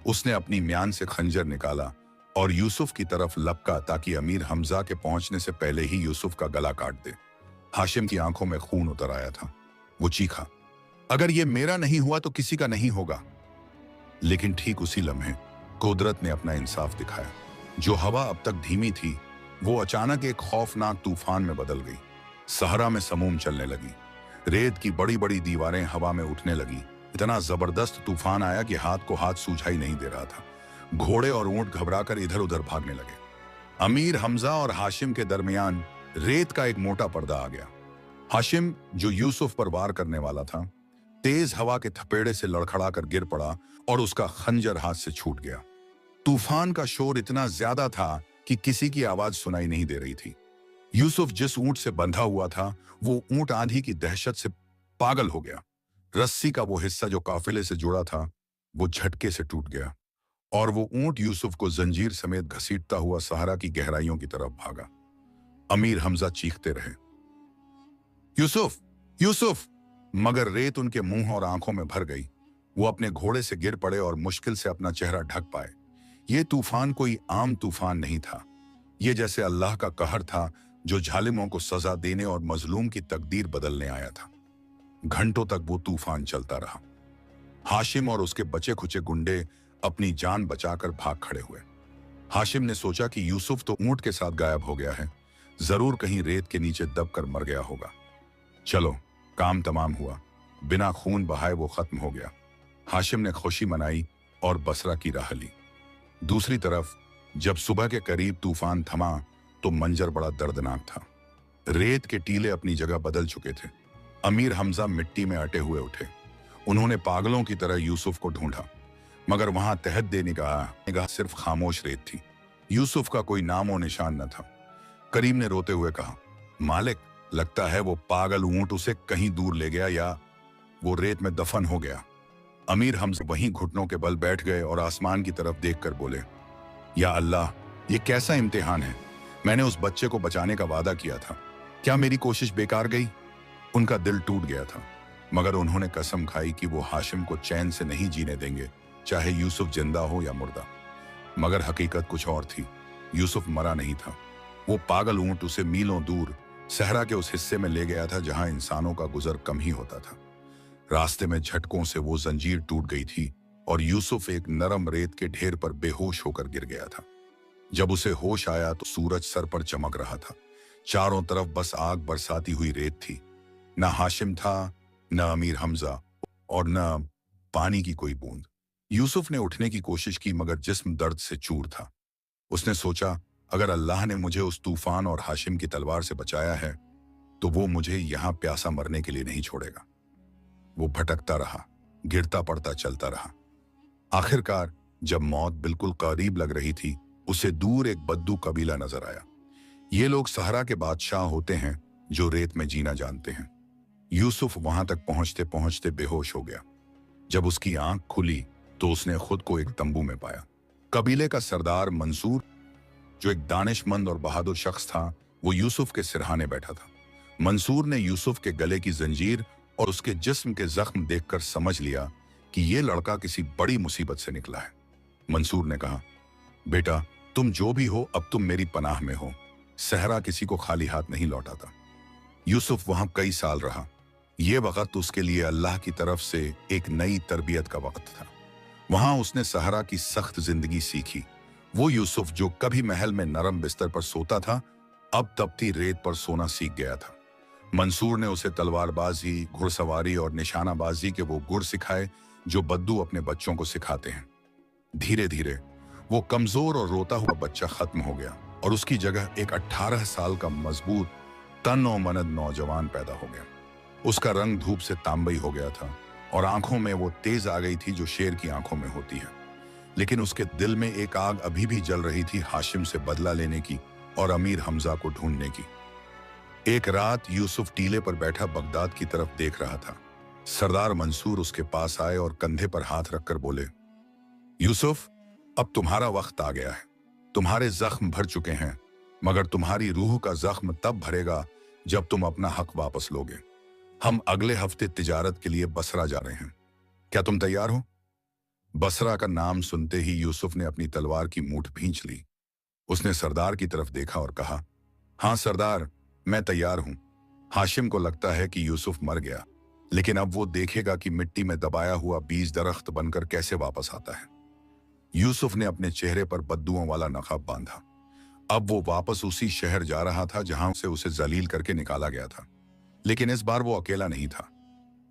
उसने अपनी म्यान से खंजर निकाला और यूसुफ की तरफ लपका ताकि अमीर हमजा के पहुंचने से पहले ही यूसुफ का गला काट दे। हाशिम की आंखों में खून उतर आया था। वो चीखा, अगर ये मेरा नहीं हुआ तो किसी का नहीं होगा। लेकिन ठीक उसी लम्हे कुदरत ने अपना इंसाफ दिखाया। जो हवा अब तक धीमी थी, वो अचानक एक खौफनाक तूफान में बदल गई। सहरा में समूम चलने लगी। रेत की बड़ी बड़ी दीवारें हवा में उठने लगी। इतना जबरदस्त तूफान आया कि हाथ को हाथ सूझाई नहीं दे रहा था। घोड़े और ऊंट घबराकर इधर उधर भागने लगे। अमीर हमजा और हाशिम के दरमियान रेत का एक मोटा पर्दा आ गया। हाशिम, जो यूसुफ पर वार करने वाला था, तेज हवा के थपेड़े से लड़खड़ा कर गिर पड़ा और उसका खंजर हाथ से छूट गया। तूफान का शोर इतना ज्यादा था कि किसी की आवाज सुनाई नहीं दे रही थी। यूसुफ जिस ऊंट से बंधा हुआ था, वो ऊंट आंधी की दहशत से पागल हो गया। रस्सी का वो हिस्सा जो काफिले से जुड़ा था, वो झटके से टूट गया और वो ऊंट यूसुफ को जंजीर समेत घसीटता हुआ सहारा की गहराइयों की तरफ भागा। अमीर हमजा चीखते रहे, यूसुफ, यूसुफ! मगर रेत उनके मुंह और आंखों में भर गई। वो अपने घोड़े से गिर पड़े और मुश्किल से अपना चेहरा ढक पाए। ये तूफान कोई आम तूफान नहीं था। ये जैसे अल्लाह का कहर था, जो जालिमों को सजा देने और मजलूम की तकदीर बदलने आया था। घंटों तक वो तूफान चलता रहा। हाशिम और उसके बचे खुचे गुंडे अपनी जान बचाकर भाग खड़े हुए। हाशिम ने सोचा कि यूसुफ तो ऊंट के साथ गायब हो गया है, जरूर कहीं रेत के नीचे दबकर मर गया होगा। चलो, काम तमाम हुआ। बिना खून बहाए वो खत्म हो गया। हाशिम ने खुशी मनाई और बसरा की राह ली। दूसरी तरफ जब सुबह के करीब तूफान थमा तो मंजर बड़ा दर्दनाक था। रेत के टीले अपनी जगह बदल चुके थे। अमीर हमजा मिट्टी में अटे हुए उठे। उन्होंने पागलों की तरह यूसुफ को ढूंढा, मगर वहां तहत दे निगाह सिर्फ खामोश रेत थी। यूसुफ का कोई नामो निशान न था। करीम ने रोते हुए कहा, मालिक, लगता है वो पागल ऊंट उसे कहीं दूर ले गया या वो रेत में दफन हो गया। अमीर हमजा वहीं घुटनों के बल बैठ गए और आसमान की तरफ देखकर बोले, या अल्लाह, ये कैसा इम्तिहान है। मैंने उस बच्चे को बचाने का वादा किया था, क्या मेरी कोशिश बेकार गई। उनका दिल टूट गया था, मगर उन्होंने कसम खाई कि वो हाशिम को चैन से नहीं जीने देंगे, चाहे यूसुफ जिंदा हो या मुर्दा। मगर हकीकत कुछ और थी। यूसुफ मरा नहीं था। वो पागल ऊंट उसे मीलों दूर सहरा के उस हिस्से में ले गया था जहां इंसानों का गुजर कम ही होता था। रास्ते में झटकों से वो जंजीर टूट गई थी और यूसुफ एक नरम रेत के ढेर पर बेहोश होकर गिर गया था। जब उसे होश आया तो सूरज सर पर चमक रहा था। चारों तरफ बस आग बरसाती हुई रेत थी। न हाशिम था, न अमीर हमजा और न पानी की कोई बूंद। यूसुफ ने उठने की कोशिश की, मगर जिस्म दर्द से चूर था। उसने सोचा, अगर अल्लाह ने मुझे उस तूफान और हाशिम की तलवार से बचाया है, तो वो मुझे यहां प्यासा मरने के लिए नहीं छोड़ेगा। वो भटकता रहा, गिरता पड़ता चलता रहा। आखिरकार जब मौत बिल्कुल करीब लग रही थी, उसे दूर एक बद्दू कबीला नजर आया। ये लोग सहरा के बादशाह होते हैं जो रेत में जीना जानते हैं। यूसुफ वहां तक पहुंचते पहुंचते बेहोश हो गया। जब उसकी आंख खुली तो उसने खुद को एक तंबू में पाया। कबीले का सरदार मंसूर, जो एक दानिशमंद और बहादुर शख्स था, वो यूसुफ के सिरहाने बैठा था। मंसूर ने यूसुफ के गले की जंजीर और उसके जिस्म के जख्म देखकर समझ लिया कि ये लड़का किसी बड़ी मुसीबत से निकला है। मंसूर ने कहा, बेटा, तुम जो भी हो, अब तुम मेरी पनाह में हो। सहरा किसी को खाली हाथ नहीं लौटाता। यूसुफ वहां कई साल रहा। ये वक्त उसके लिए अल्लाह की तरफ से एक नई तरबियत का वक्त था। वहां उसने सहरा की सख्त जिंदगी सीखी। वो यूसुफ जो कभी महल में नरम बिस्तर पर सोता था, अब तपती रेत पर सोना सीख गया था। मंसूर ने उसे तलवारबाजी, घुड़सवारी और निशानाबाजी के वो गुर सिखाए जो बद्दू अपने बच्चों को सिखाते हैं। धीरे धीरे वो कमजोर और रोता हुआ बच्चा खत्म हो गया और उसकी जगह एक 18 साल का मजबूत, तन और मनद नौजवान पैदा हो गया। उसका रंग धूप से तांबई हो गया था और आंखों में वो तेज आ गई थी जो शेर की आंखों में होती है। लेकिन उसके दिल में एक आग अभी भी जल रही थी, हाशिम से बदला लेने की और अमीर हमजा को ढूंढने की। एक रात यूसुफ टीले पर बैठा बगदाद की तरफ देख रहा था। सरदार मंसूर उसके पास आए और कंधे पर हाथ रखकर बोले, यूसुफ, अब तुम्हारा वक्त आ गया है। तुम्हारे जख्म भर चुके हैं, मगर तुम्हारी रूह का जख्म तब भरेगा जब तुम अपना हक वापस लोगे। हम अगले हफ्ते तिजारत के लिए बसरा जा रहे हैं। क्या तुम तैयार हो? बसरा का नाम सुनते ही यूसुफ ने अपनी तलवार की मूठ भींच ली। उसने सरदार की तरफ देखा और कहा, हाँ सरदार, मैं तैयार हूं। हाशिम को लगता है कि यूसुफ मर गया, लेकिन अब वो देखेगा कि मिट्टी में दबाया हुआ बीज दरख्त बनकर कैसे वापस आता है। यूसुफ ने अपने चेहरे पर बद्दुओं वाला नकाब बांधा। अब वो वापस उसी शहर जा रहा था जहां से उसे जलील करके निकाला गया था। लेकिन इस बार वो अकेला नहीं था।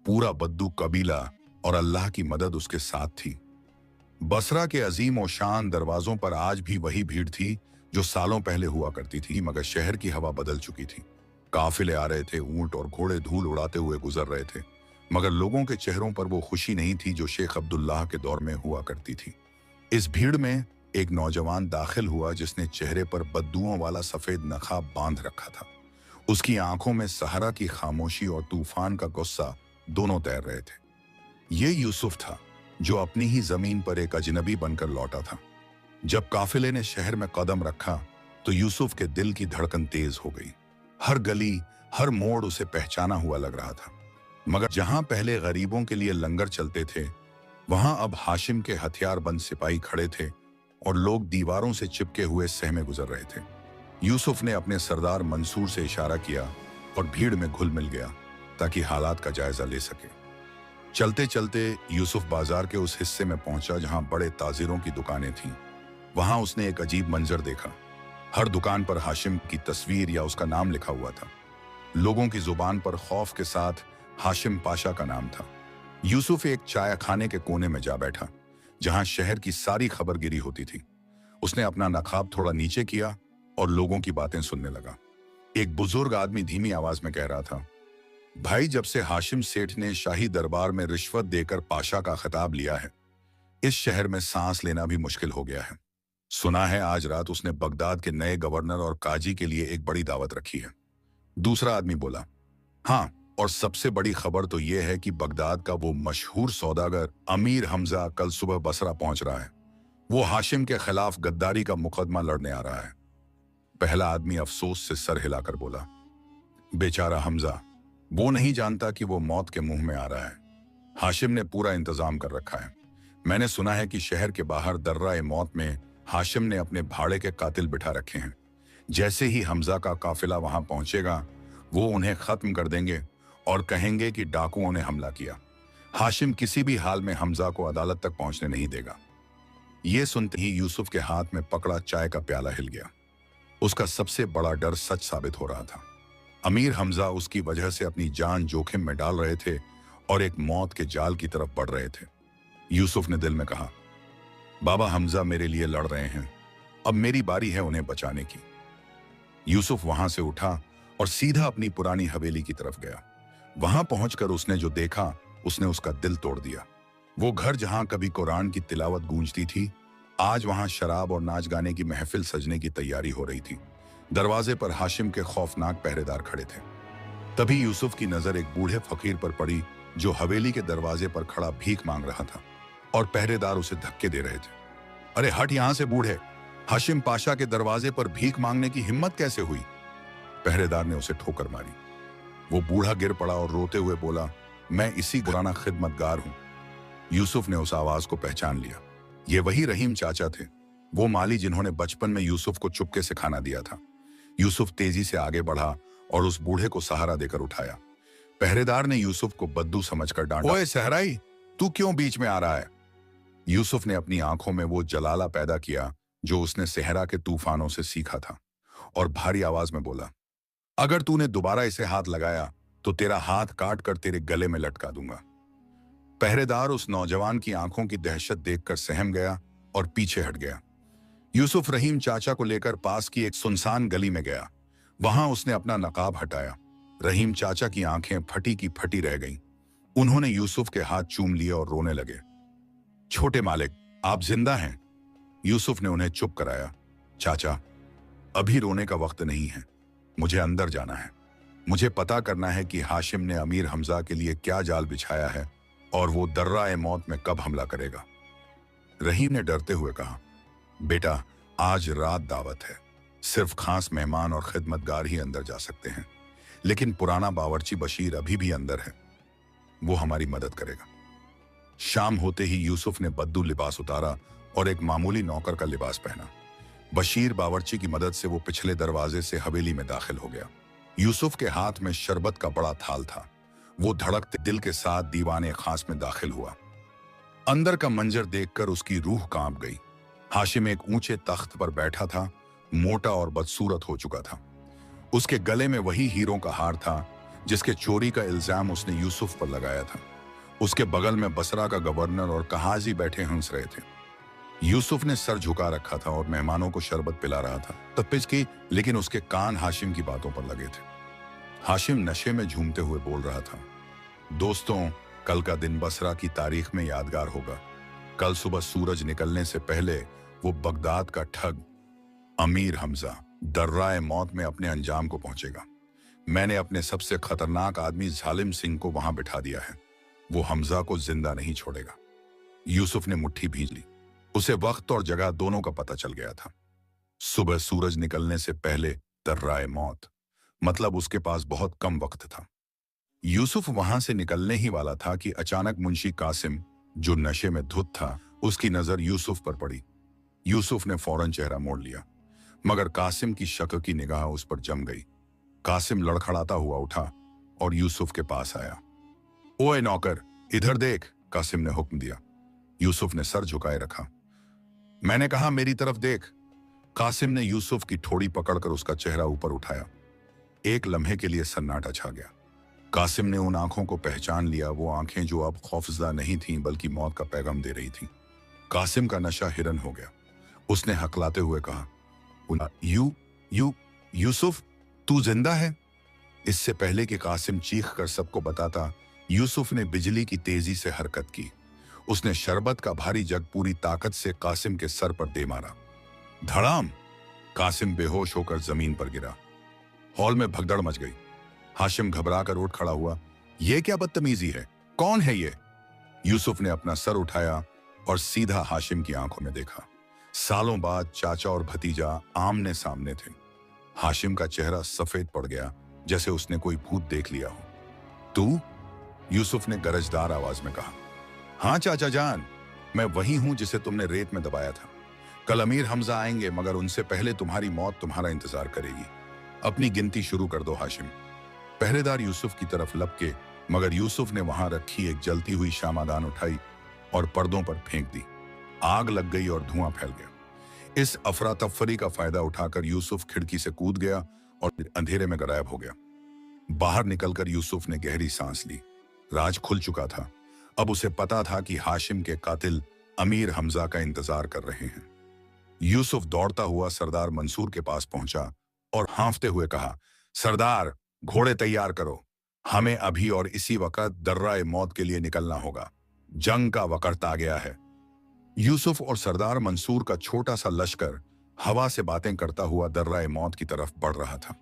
पूरा बद्दू कबीला और अल्लाह की मदद उसके साथ थी। बसरा के अजीम और शान दरवाजों पर आज भी वही भीड़ थी जो सालों पहले हुआ करती थी, मगर शहर की हवा बदल चुकी थी। काफिले आ रहे थे, ऊंट और घोड़े धूल उड़ाते हुए गुजर रहे थे, मगर लोगों के चेहरों पर वो खुशी नहीं थी जो शेख अब्दुल्लाह के दौर में हुआ करती थी। इस भीड़ में एक नौजवान दाखिल हुआ जिसने चेहरे पर बददुओं वाला सफेद नकाब बांध रखा था। उसकी आंखों में सहरा की खामोशी और तूफान का गुस्सा दोनों तैर रहे थे। ये यूसुफ था, जो अपनी ही जमीन पर एक अजनबी बनकर लौटा था। जब काफिले ने शहर में कदम रखा तो यूसुफ के दिल की धड़कन तेज हो गई। हर गली, हर मोड़ उसे पहचाना हुआ लग रहा था। मगर जहां पहले गरीबों के लिए लंगर चलते थे, वहां अब हाशिम के हथियारबंद सिपाही खड़े थे और लोग दीवारों से चिपके हुए सहमे गुजर रहे थे। यूसुफ ने अपने सरदार मंसूर से इशारा किया और भीड़ में घुल मिल गया ताकि हालात का जायजा ले सके। चलते चलते यूसुफ बाजार के उस हिस्से में पहुंचा जहां बड़े ताजिरों की दुकानें थीं। वहां उसने एक अजीब मंजर देखा। हर दुकान पर हाशिम की तस्वीर या उसका नाम लिखा हुआ था। लोगों की जुबान पर खौफ के साथ हाशिम पाशा का नाम था। यूसुफ एक चाय खाने के कोने में जा बैठा, जहां शहर की सारी खबरगिरी होती थी। उसने अपना नकाब थोड़ा नीचे किया और लोगों की बातें सुनने लगा। एक बुजुर्ग आदमी धीमी आवाज में कह रहा था, भाई, जब से हाशिम सेठ ने शाही दरबार में रिश्वत देकर पाशा का खिताब लिया है, इस शहर में सांस लेना भी मुश्किल हो गया है। सुना है आज रात उसने बगदाद के नए गवर्नर और काजी के लिए एक बड़ी दावत रखी है। दूसरा आदमी बोला, हाँ, और सबसे बड़ी खबर तो यह है कि बगदाद का वो मशहूर सौदागर अमीर हमजा कल सुबह बसरा पहुंच रहा है। वो हाशिम के खिलाफ गद्दारी का मुकदमा लड़ने आ रहा है। पहला आदमी अफसोस से सर हिलाकर बोला, बेचारा हमजा, वो नहीं जानता कि वो मौत के मुंह में आ रहा है। हाशिम ने पूरा इंतजाम कर रखा है। मैंने सुना है कि शहर के बाहर दर्रा मौत में हाशिम ने अपने भाड़े के कातिल बिठा रखे हैं। जैसे ही हमजा का काफिला वहां पहुंचेगा, वो उन्हें खत्म कर देंगे और कहेंगे कि डाकुओं ने हमला किया। हाशिम किसी भी हाल में हमजा को अदालत तक पहुंचने नहीं देगा। ये सुनते ही यूसुफ के हाथ में पकड़ा चाय का प्याला हिल गया। उसका सबसे बड़ा डर सच साबित हो रहा था। अमीर हमजा उसकी वजह से अपनी जान जोखिम में डाल रहे थे और एक मौत के जाल की तरफ बढ़ रहे थे। यूसुफ ने दिल में कहा, बाबा हमजा मेरे लिए लड़ रहे हैं, अब मेरी बारी है उन्हें बचाने की। यूसुफ वहां से उठा और सीधा अपनी पुरानी हवेली की तरफ गया। वहां पहुंचकर उसने जो देखा, उसने उसका दिल तोड़ दिया। वो घर जहां कभी कुरान की तिलावत गूंजती थी, आज वहां शराब और नाच गाने की महफिल सजने की तैयारी हो रही थी। दरवाजे पर हाशिम के खौफनाक पहरेदार खड़े थे। तभी यूसुफ की नजर एक बूढ़े फकीर पर पड़ी जो हवेली के दरवाजे पर खड़ा भीख मांग रहा था और पहरेदार उसे धक्के दे रहे थे। अरे हट यहां से बूढ़े, हाशिम पाशा के दरवाजे पर भीख मांगने की हिम्मत कैसे हुई? पहरेदार ने उसे ठोकर मारी। वो बूढ़ा गिर पड़ा और रोते हुए बोला, मैं इसी पुराना खिदमतगार हूं। यूसुफ ने उस आवाज को पहचान लिया। ये वही रहीम चाचा थे, वो माली जिन्होंने बचपन में यूसुफ को चुपके से खाना दिया था। यूसुफ तेजी से आगे बढ़ा और उस बूढ़े को सहारा देकर उठाया। पहरेदार ने यूसुफ को बद्दू समझकर डांटा, ओए सहराई, तू क्यों बीच में आ रहा है? यूसुफ ने अपनी आंखों में वो जलाला पैदा किया जो उसने सहरा के तूफानों से सीखा था और भारी आवाज में बोला, अगर तूने दोबारा इसे हाथ लगाया तो तेरा हाथ काट कर तेरे गले में लटका दूंगा। पहरेदार उस नौजवान की आंखों की दहशत देखकर सहम गया और पीछे हट गया। यूसुफ रहीम चाचा को लेकर पास की एक सुनसान गली में गया। वहां उसने अपना नकाब हटाया। रहीम चाचा की आंखें फटी की फटी रह गईं। उन्होंने यूसुफ के हाथ चूम लिए और रोने लगे। छोटे मालिक, आप जिंदा हैं? यूसुफ ने उन्हें चुप कराया। चाचा, अभी रोने का वक्त नहीं है, मुझे अंदर जाना है। मुझे पता करना है कि हाशिम ने अमीर हमजा के लिए क्या जाल बिछाया है और वो दर्रा मौत में कब हमला करेगा। रहीम ने डरते हुए कहा, बेटा, आज रात दावत है, सिर्फ खास मेहमान और खिदमतगार ही अंदर जा सकते हैं, लेकिन पुराना बावर्ची बशीर अभी भी अंदर है, वो हमारी मदद करेगा। शाम होते ही यूसुफ ने बद्दू लिबास उतारा और एक मामूली नौकर का लिबास पहना। बशीर बावर्ची की मदद से वो पिछले दरवाजे से हवेली में दाखिल हो गया। यूसुफ के हाथ में शरबत का बड़ा थाल था। वो धड़कते दिल के साथ दीवाने खास में दाखिल हुआ। अंदर का मंजर देखकर उसकी रूह कांप गई। हाशिम एक ऊंचे तख्त पर बैठा था, मोटा और बदसूरत हो चुका था। उसके गले में वही हीरों का हार था जिसके चोरी का इल्जाम उसने यूसुफ पर लगाया था। उसके बगल में बसरा का गवर्नर और कहाजी बैठे हंस रहे थे। यूसुफ ने सर झुका रखा था और मेहमानों को शरबत पिला रहा था। तपिश की, लेकिन उसके कान हाशिम की बातों पर लगे थे। हाशिम नशे में झूमते हुए बोल रहा था, दोस्तों, कल का दिन बसरा की तारीख में यादगार होगा। कल सुबह सूरज निकलने से पहले वो बगदाद का ठग अमीर हमजा दर्राए मौत में अपने अंजाम को पहुंचेगा। मैंने अपने सबसे खतरनाक आदमी जालिम सिंह को वहां बिठा दिया है। वो हमजा को जिंदा नहीं छोड़ेगा। यूसुफ ने मुट्ठी भींच ली। उसे वक्त और जगह दोनों का पता चल गया था। सुबह सूरज निकलने से पहले दर्राए मौत, मतलब उसके पास बहुत कम वक्त था। यूसुफ वहां से निकलने ही वाला था कि अचानक मुंशी कासिम, जो नशे में धुत था, उसकी नजर यूसुफ पर पड़ी। यूसुफ ने फौरन चेहरा मोड़ लिया, मगर कासिम की शक की निगाह उस पर जम गई। कासिम लड़खड़ाता हुआ उठा और यूसुफ के पास आया। ओए नौकर, इधर देख, कासिम ने हुक्म दिया। यूसुफ ने सर झुकाए रखा। मैंने कहा मेरी तरफ देख। कासिम ने यूसुफ की ठोड़ी पकड़कर उसका चेहरा ऊपर उठाया। एक लम्हे के लिए सन्नाटा छा गया। कासिम ने उन आंखों को पहचान लिया, वो आंखें जो अब खौफजदा नहीं थीं बल्कि मौत का पैगाम दे रही थीं। कासिम का नशा हिरन हो गया। उसने हकलाते हुए कहा, यूसुफ, तू जिंदा है? इससे पहले कि कासिम चीख कर सबको बताता, यूसुफ ने बिजली की तेजी से हरकत की। उसने शरबत का भारी जग पूरी ताकत से कासिम के सर पर दे मारा। धड़ाम! कासिम बेहोश होकर जमीन पर गिरा। हॉल में भगदड़ मच गई। हाशिम घबराकर उठ खड़ा हुआ। यह क्या बदतमीजी है? कौन है ये? यूसुफ ने अपना सर उठाया और सीधा हाशिम की आंखों में देखा। सालों बाद चाचा और भतीजा आमने सामने थे। हाशिम का चेहरा सफेद पड़ गया, जैसे उसने कोई भूत देख लिया हो। तू? यूसुफ ने गरजदार आवाज में कहा। हाँ चाचा जान, मैं वही हूं जिसे तुमने रेत में दबाया था। कल अमीर हमजा आएंगे, मगर उनसे पहले तुम्हारी मौत तुम्हारा इंतजार करेगी। अपनी गिनती शुरू कर दो हाशिम। पहरेदार यूसुफ की तरफ लपके, मगर यूसुफ ने वहां रखी एक जलती हुई शामादान उठाई और पर्दों पर फेंक दी। आग लग गई और धुआं फैल गया। इस अफरा तफरी का फायदा उठाकर यूसुफ खिड़की से कूद गया और अंधेरे में गायब हो गया। बाहर निकलकर यूसुफ ने गहरी सांस ली। राज खुल चुका था। अब उसे पता था कि हाशिम के कातिल अमीर हमजा का इंतजार कर रहे हैं। यूसुफ दौड़ता हुआ सरदार मंसूर के पास पहुंचा और हांफते हुए कहा, सरदार, घोड़े तैयार करो। हमें अभी और इसी वक्त दर्राए मौत के लिए निकलना होगा। जंग का वक्त आ गया है। यूसुफ और सरदार मंसूर का छोटा सा लश्कर हवा से बातें करता हुआ दर्राए मौत की तरफ बढ़ रहा था।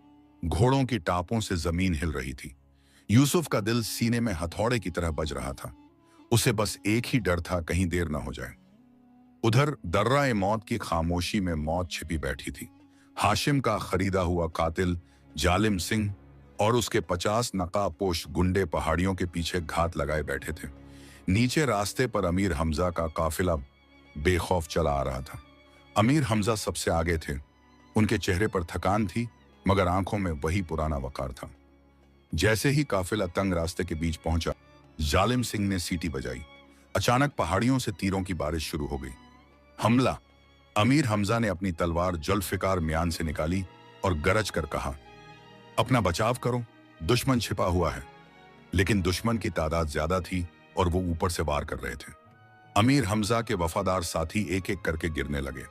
घोड़ों की टापों से जमीन हिल रही थी। यूसुफ का दिल सीने में हथौड़े की तरह बज रहा था। उसे बस एक ही डर था, कहीं देर ना हो जाए। उधर दर्राए मौत की खामोशी में मौत छिपी बैठी थी। हाशिम का खरीदा हुआ कातिल जालिम सिंह और उसके 50 नकाबपोश गुंडे पहाड़ियों के पीछे घात लगाए बैठे थे। नीचे रास्ते पर अमीर हमजा का काफिला बेखौफ चला आ रहा था। अमीर हमजा सबसे आगे थे। उनके चेहरे पर थकान थी, मगर आंखों में वही पुराना वकार था। जैसे ही काफिला तंग रास्ते के बीच पहुंचा, जालिम सिंह ने सीटी बजाई। अचानक पहाड़ियों से तीरों की बारिश शुरू हो गई। हमला! अमीर हमजा ने अपनी तलवार जुल्फिकार म्यान से निकाली और गरज कर कहा, अपना बचाव करो, दुश्मन छिपा हुआ है। लेकिन दुश्मन की तादाद ज्यादा थी और वो ऊपर से वार कर रहे थे। अमीर हमजा के वफादार साथी एक एक करके गिरने लगे।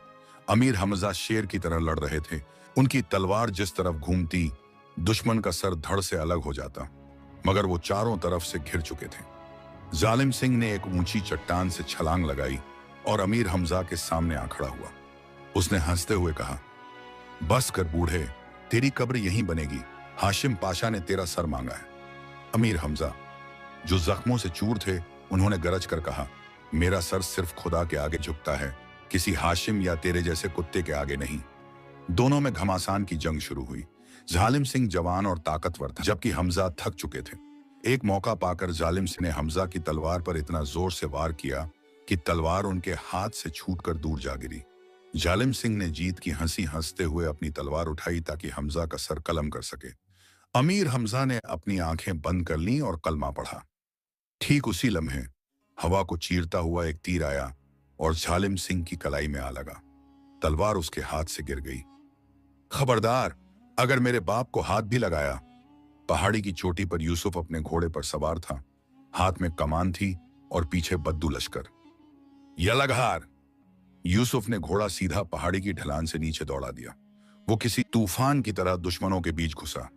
अमीर हमजा शेर की तरह लड़ रहे थे। उनकी तलवार जिस तरफ घूमती, दुश्मन का सर धड़ से अलग हो जाता, मगर वो चारों तरफ से घिर चुके थे। जालिम सिंह ने एक ऊंची चट्टान से छलांग लगाई और अमीर हमजा के सामने आ खड़ा हुआ। उसने हंसते हुए कहा, बस कर बूढ़े, तेरी कब्र यहीं बनेगी। हाशिम पाशा ने तेरा सर मांगा है। अमीर हमजा, जो जख्मों से चूर थे, उन्होंने गरज कर कहा, मेरा सर सिर्फ खुदा के आगे झुकता है, किसी हाशिम या तेरे जैसे कुत्ते के आगे नहीं। दोनों में घमासान की जंग शुरू हुई। जालिम सिंह जवान और ताकतवर था, जबकि हमजा थक चुके थे। एक मौका पाकर जालिम सिंह ने हमजा की तलवार पर इतना जोर से वार किया कि तलवार उनके हाथ से छूटकर दूर जा गिरी। जालिम सिंह ने जीत की हंसी हंसते हुए अपनी तलवार उठाई ताकि हमजा का सर कलम कर सके। अमीर हमजा ने अपनी आंखें बंद कर लीं और कलमा पढ़ा। ठीक उसी लम्हे हवा को चीरता हुआ एक तीर आया और जालिम सिंह की कलाई में आ लगा। तलवार उसके हाथ से गिर गई। खबरदार, अगर मेरे बाप को हाथ भी लगाया। पहाड़ी की चोटी पर यूसुफ अपने घोड़े पर सवार था। हाथ में कमान थी और पीछे बद्दू लश्कर। यलगहार! यूसुफ ने घोड़ा सीधा पहाड़ी की ढलान से नीचे दौड़ा दिया। वो किसी तूफान की तरह दुश्मनों के बीच घुसा।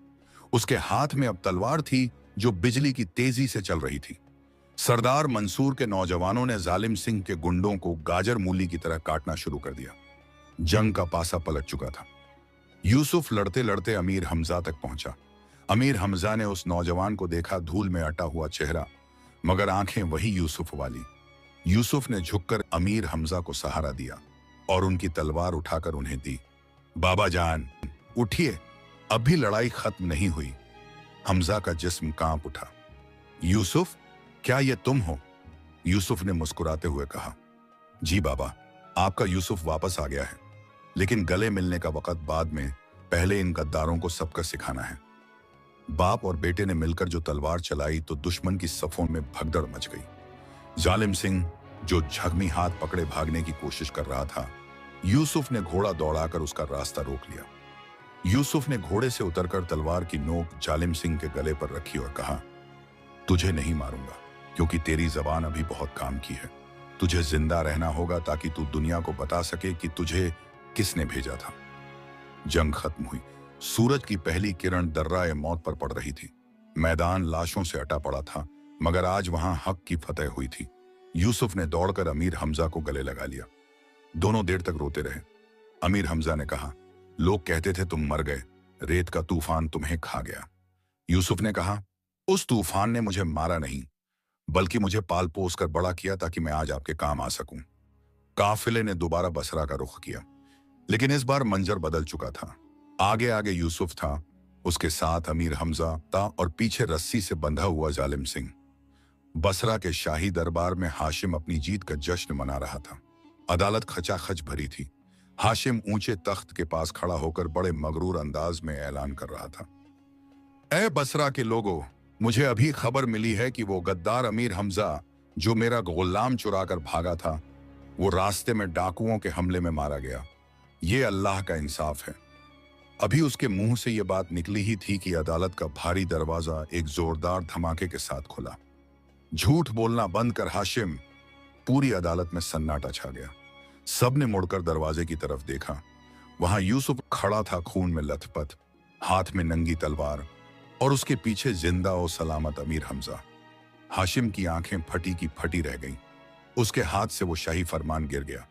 उसके हाथ में अब तलवार थी जो बिजली की तेजी से चल रही थी। सरदार मंसूर के नौजवानों ने जालिम सिंह के गुंडों को गाजर मूली की तरह काटना शुरू कर दिया। जंग का पासा पलट चुका था। यूसुफ लड़ते लड़ते अमीर हमजा तक पहुंचा। अमीर हमजा ने उस नौजवान को देखा, धूल में अटा हुआ चेहरा, मगर आंखें वही यूसुफ वाली। यूसुफ ने झुककर अमीर हमजा को सहारा दिया और उनकी तलवार उठाकर उन्हें दी। बाबा जान, उठिए, अब भी लड़ाई खत्म नहीं हुई। हमजा का जिस्म कांप उठा। यूसुफ, क्या ये तुम हो? यूसुफ ने मुस्कुराते हुए कहा, जी बाबा, आपका यूसुफ वापस आ गया है, लेकिन गले मिलने का वक्त बाद में। पहले इन गद्दारों को सबक सिखाना है। बाप और बेटे ने मिलकर जो तलवार चलाई तो दुश्मन की सफों में भगदड़ मच गई। जालिम सिंह, जो झगमी हाथ पकड़े भागने की कोशिश कर रहा था, यूसुफ ने घोड़ा दौड़ाकर उसका रास्ता रोक लिया। यूसुफ ने घोड़े से उतरकर तलवार की नोक जालिम सिंह के गले पर रखी और कहा, तुझे नहीं मारूंगा, क्योंकि तेरी जबान अभी बहुत काम की है। तुझे जिंदा रहना होगा ताकि तू दुनिया को बता सके कि तुझे किसने भेजा था। जंग खत्म हुई। सूरज की पहली किरण दर्राए मौत पर पड़ रही थी। मैदान लाशों से अटा पड़ा था, मगर आज वहां हक की फतेह हुई थी। यूसुफ ने दौड़कर अमीर हमजा को गले लगा लिया। दोनों देर तक रोते रहे। अमीर हमजा ने कहा, लोग कहते थे तुम मर गए, रेत का तूफान तुम्हें खा गया। यूसुफ ने कहा, उस तूफान ने मुझे मारा नहीं, बल्कि मुझे पाल पोस कर बड़ा किया ताकि मैं आज आपके काम आ सकूं। काफिले ने दोबारा बसरा का रुख किया, लेकिन इस बार मंजर बदल चुका था। आगे आगे यूसुफ था, उसके साथ अमीर हमजा था और पीछे रस्सी से बंधा हुआ जालिम सिंह। बसरा के शाही दरबार में हाशिम अपनी जीत का जश्न मना रहा था। अदालत खचाखच भरी थी। हाशिम ऊंचे तख्त के पास खड़ा होकर बड़े मगरूर अंदाज में ऐलान कर रहा था, ऐ बसरा के लोगों, मुझे अभी खबर मिली है कि वो गद्दार अमीर हमजा जो मेरा गुलाम चुराकर भागा था, वो रास्ते में डाकुओं के हमले में मारा गया। ये अल्लाह का इंसाफ है। अभी उसके मुंह से ये बात निकली ही थी कि अदालत का भारी दरवाजा एक जोरदार धमाके के साथ खुला। झूठ बोलना बंद कर हाशिम। पूरी अदालत में सन्नाटा छा गया। सबने मुड़कर दरवाजे की तरफ देखा। वहां यूसुफ खड़ा था, खून में लथपथ, हाथ में नंगी तलवार, और उसके पीछे जिंदा और सलामत अमीर हमजा। हाशिम की आंखें फटी की फटी रह गईं। उसके हाथ से वो शाही फरमान गिर गया।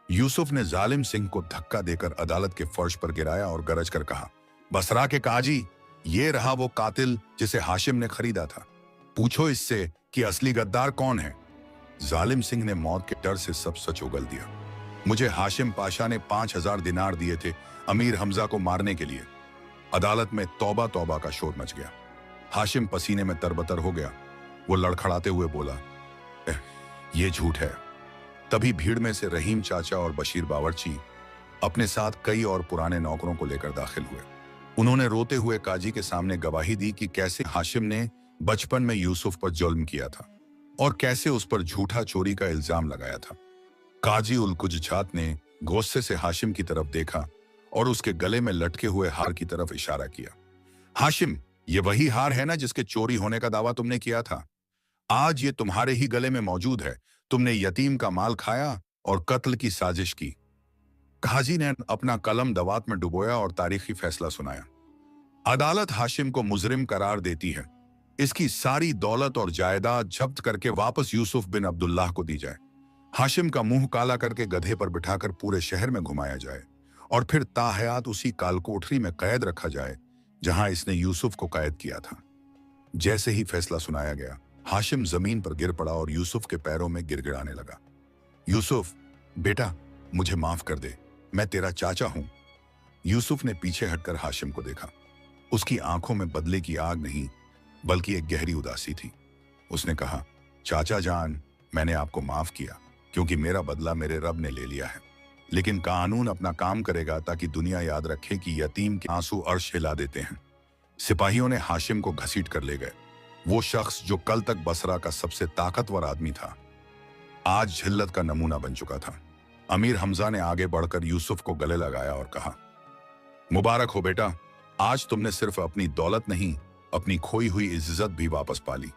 यूसुफ ने जालिम सिंह को धक्का देकर अदालत के फर्श पर गिराया और गरज कर कहा, बसरा के काजी, ये रहा वो कातिल जिसे हाशिम ने खरीदा था। पूछो इससे कि असली गद्दार कौन है। जालिम सिंह ने मौत के डर से सब सच उगल दिया। मुझे हाशिम पाशा ने 5000 दिनार दिए थे अमीर हमजा को मारने के लिए। अदालत में तौबा तौबा का शोर मच गया। हाशिम पसीने में तरबतर हो गया। वो लड़खड़ाते हुए बोला, ये झूठ है। तभी भीड़ में से रहीम चाचा और बशीर बावर्ची अपने साथ कई और पुराने नौकरों को लेकर दाखिल हुए। उन्होंने रोते हुए काजी के सामने गवाही दी कि कैसे हाशिम ने बचपन में यूसुफ पर जुल्म किया था और कैसे उस पर झूठा चोरी का इल्जाम लगाया था। काजी उल कुजछात ने गुस्से से हाशिम की तरफ देखा और उसके गले में लटके हुए हार की तरफ इशारा किया। हाशिम, ये वही हार है ना जिसके चोरी होने का दावा तुमने किया था? आज ये तुम्हारे ही गले में मौजूद है। तुमने यतीम का माल खाया और कत्ल की साजिश की। काजी ने अपना कलम दवात में डुबोया और तारीखी फैसला सुनाया। अदालत हाशिम को मुजरिम करार देती है। इसकी सारी दौलत और जायदाद जब्त करके वापस यूसुफ बिन अब्दुल्लाह को दी जाए। हाशिम का मुंह काला करके गधे पर बिठाकर पूरे शहर में घुमाया जाए और फिर ताहयात उसी कालकोठरी में कैद रखा जाए जहां इसने यूसुफ को कैद किया था। जैसे ही फैसला सुनाया गया, हाशिम जमीन पर गिर पड़ा और यूसुफ के पैरों में गिड़गिड़ाने लगा। यूसुफ, बेटा, मुझे माफ कर दे, मैं तेरा चाचा हूं। यूसुफ ने पीछे हटकर हाशिम को देखा। उसकी आंखों में बदले की आग नहीं, बल्कि एक गहरी उदासी थी। उसने कहा, चाचा जान, मैंने आपको माफ किया क्योंकि मेरा बदला मेरे रब ने ले लिया है। लेकिन कानून अपना काम करेगा ताकि दुनिया याद रखे कि यतीम के आंसू अर्श हिला देते हैं। सिपाहियों ने हाशिम को घसीट कर ले गए। वो शख्स जो कल तक बसरा का सबसे ताकतवर आदमी था, आज झिल्लत का नमूना बन चुका था। अमीर हमजा ने आगे बढ़कर यूसुफ को गले लगाया और कहा, मुबारक हो बेटा, आज तुमने सिर्फ अपनी दौलत नहीं, अपनी खोई हुई इज्जत भी वापस पा ली।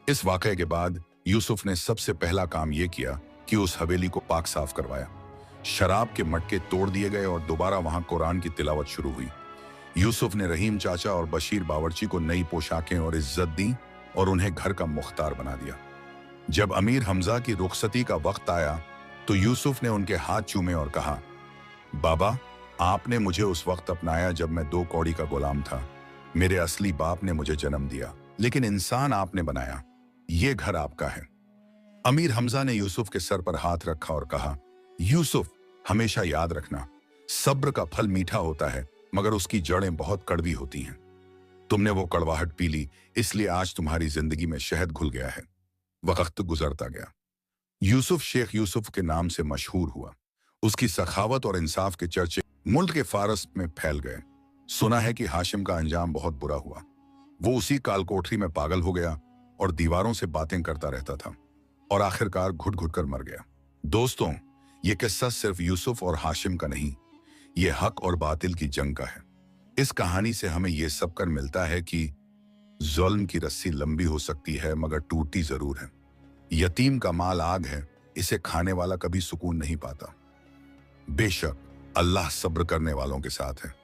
इस वाकये के बाद यूसुफ ने सबसे पहला काम यह किया कि उस हवेली को पाक साफ करवाया। शराब के मटके तोड़ दिए गए और दोबारा वहां कुरान की तिलावत शुरू हुई। यूसुफ ने रहीम चाचा और बशीर बावर्ची को नई पोशाकें और इज्जत दी और उन्हें घर का मुख्तार बना दिया। जब अमीर हमजा की रुखसती का वक्त आया तो यूसुफ ने उनके हाथ चूमे और कहा, बाबा, आपने मुझे उस वक्त अपनाया जब मैं 2 कौड़ी का गुलाम था। मेरे असली बाप ने मुझे जन्म दिया, लेकिन इंसान आपने बनाया। ये घर आपका है। अमीर हमजा ने यूसुफ के सर पर हाथ रखा और कहा, यूसुफ, हमेशा याद रखना, सब्र का फल मीठा होता है मगर उसकी जड़ें बहुत कड़वी होती हैं। तुमने वो कड़वाहट पी ली, इसलिए आज तुम्हारी जिंदगी में शहद घुल गया है। वक्त गुजरता गया। यूसुफ शेख यूसुफ के नाम से मशहूर हुआ। उसकी सखावत और इंसाफ के चर्चे मुल्क के फारस में फैल गए। सुना है कि हाशिम का अंजाम बहुत बुरा हुआ। वो उसी कालकोठरी में पागल हो गया और दीवारों से बातें करता रहता था और आखिरकार घुट घुट कर मर गया। दोस्तों, ये किस्सा सिर्फ यूसुफ और हाशिम का नहीं, ये हक और बातिल की जंग का है। इस कहानी से हमें यह सब कर मिलता है कि जुल्म की रस्सी लंबी हो सकती है मगर टूटती जरूर है। यतीम का माल आग है, इसे खाने वाला कभी सुकून नहीं पाता। बेशक अल्लाह सब्र करने वालों के साथ है।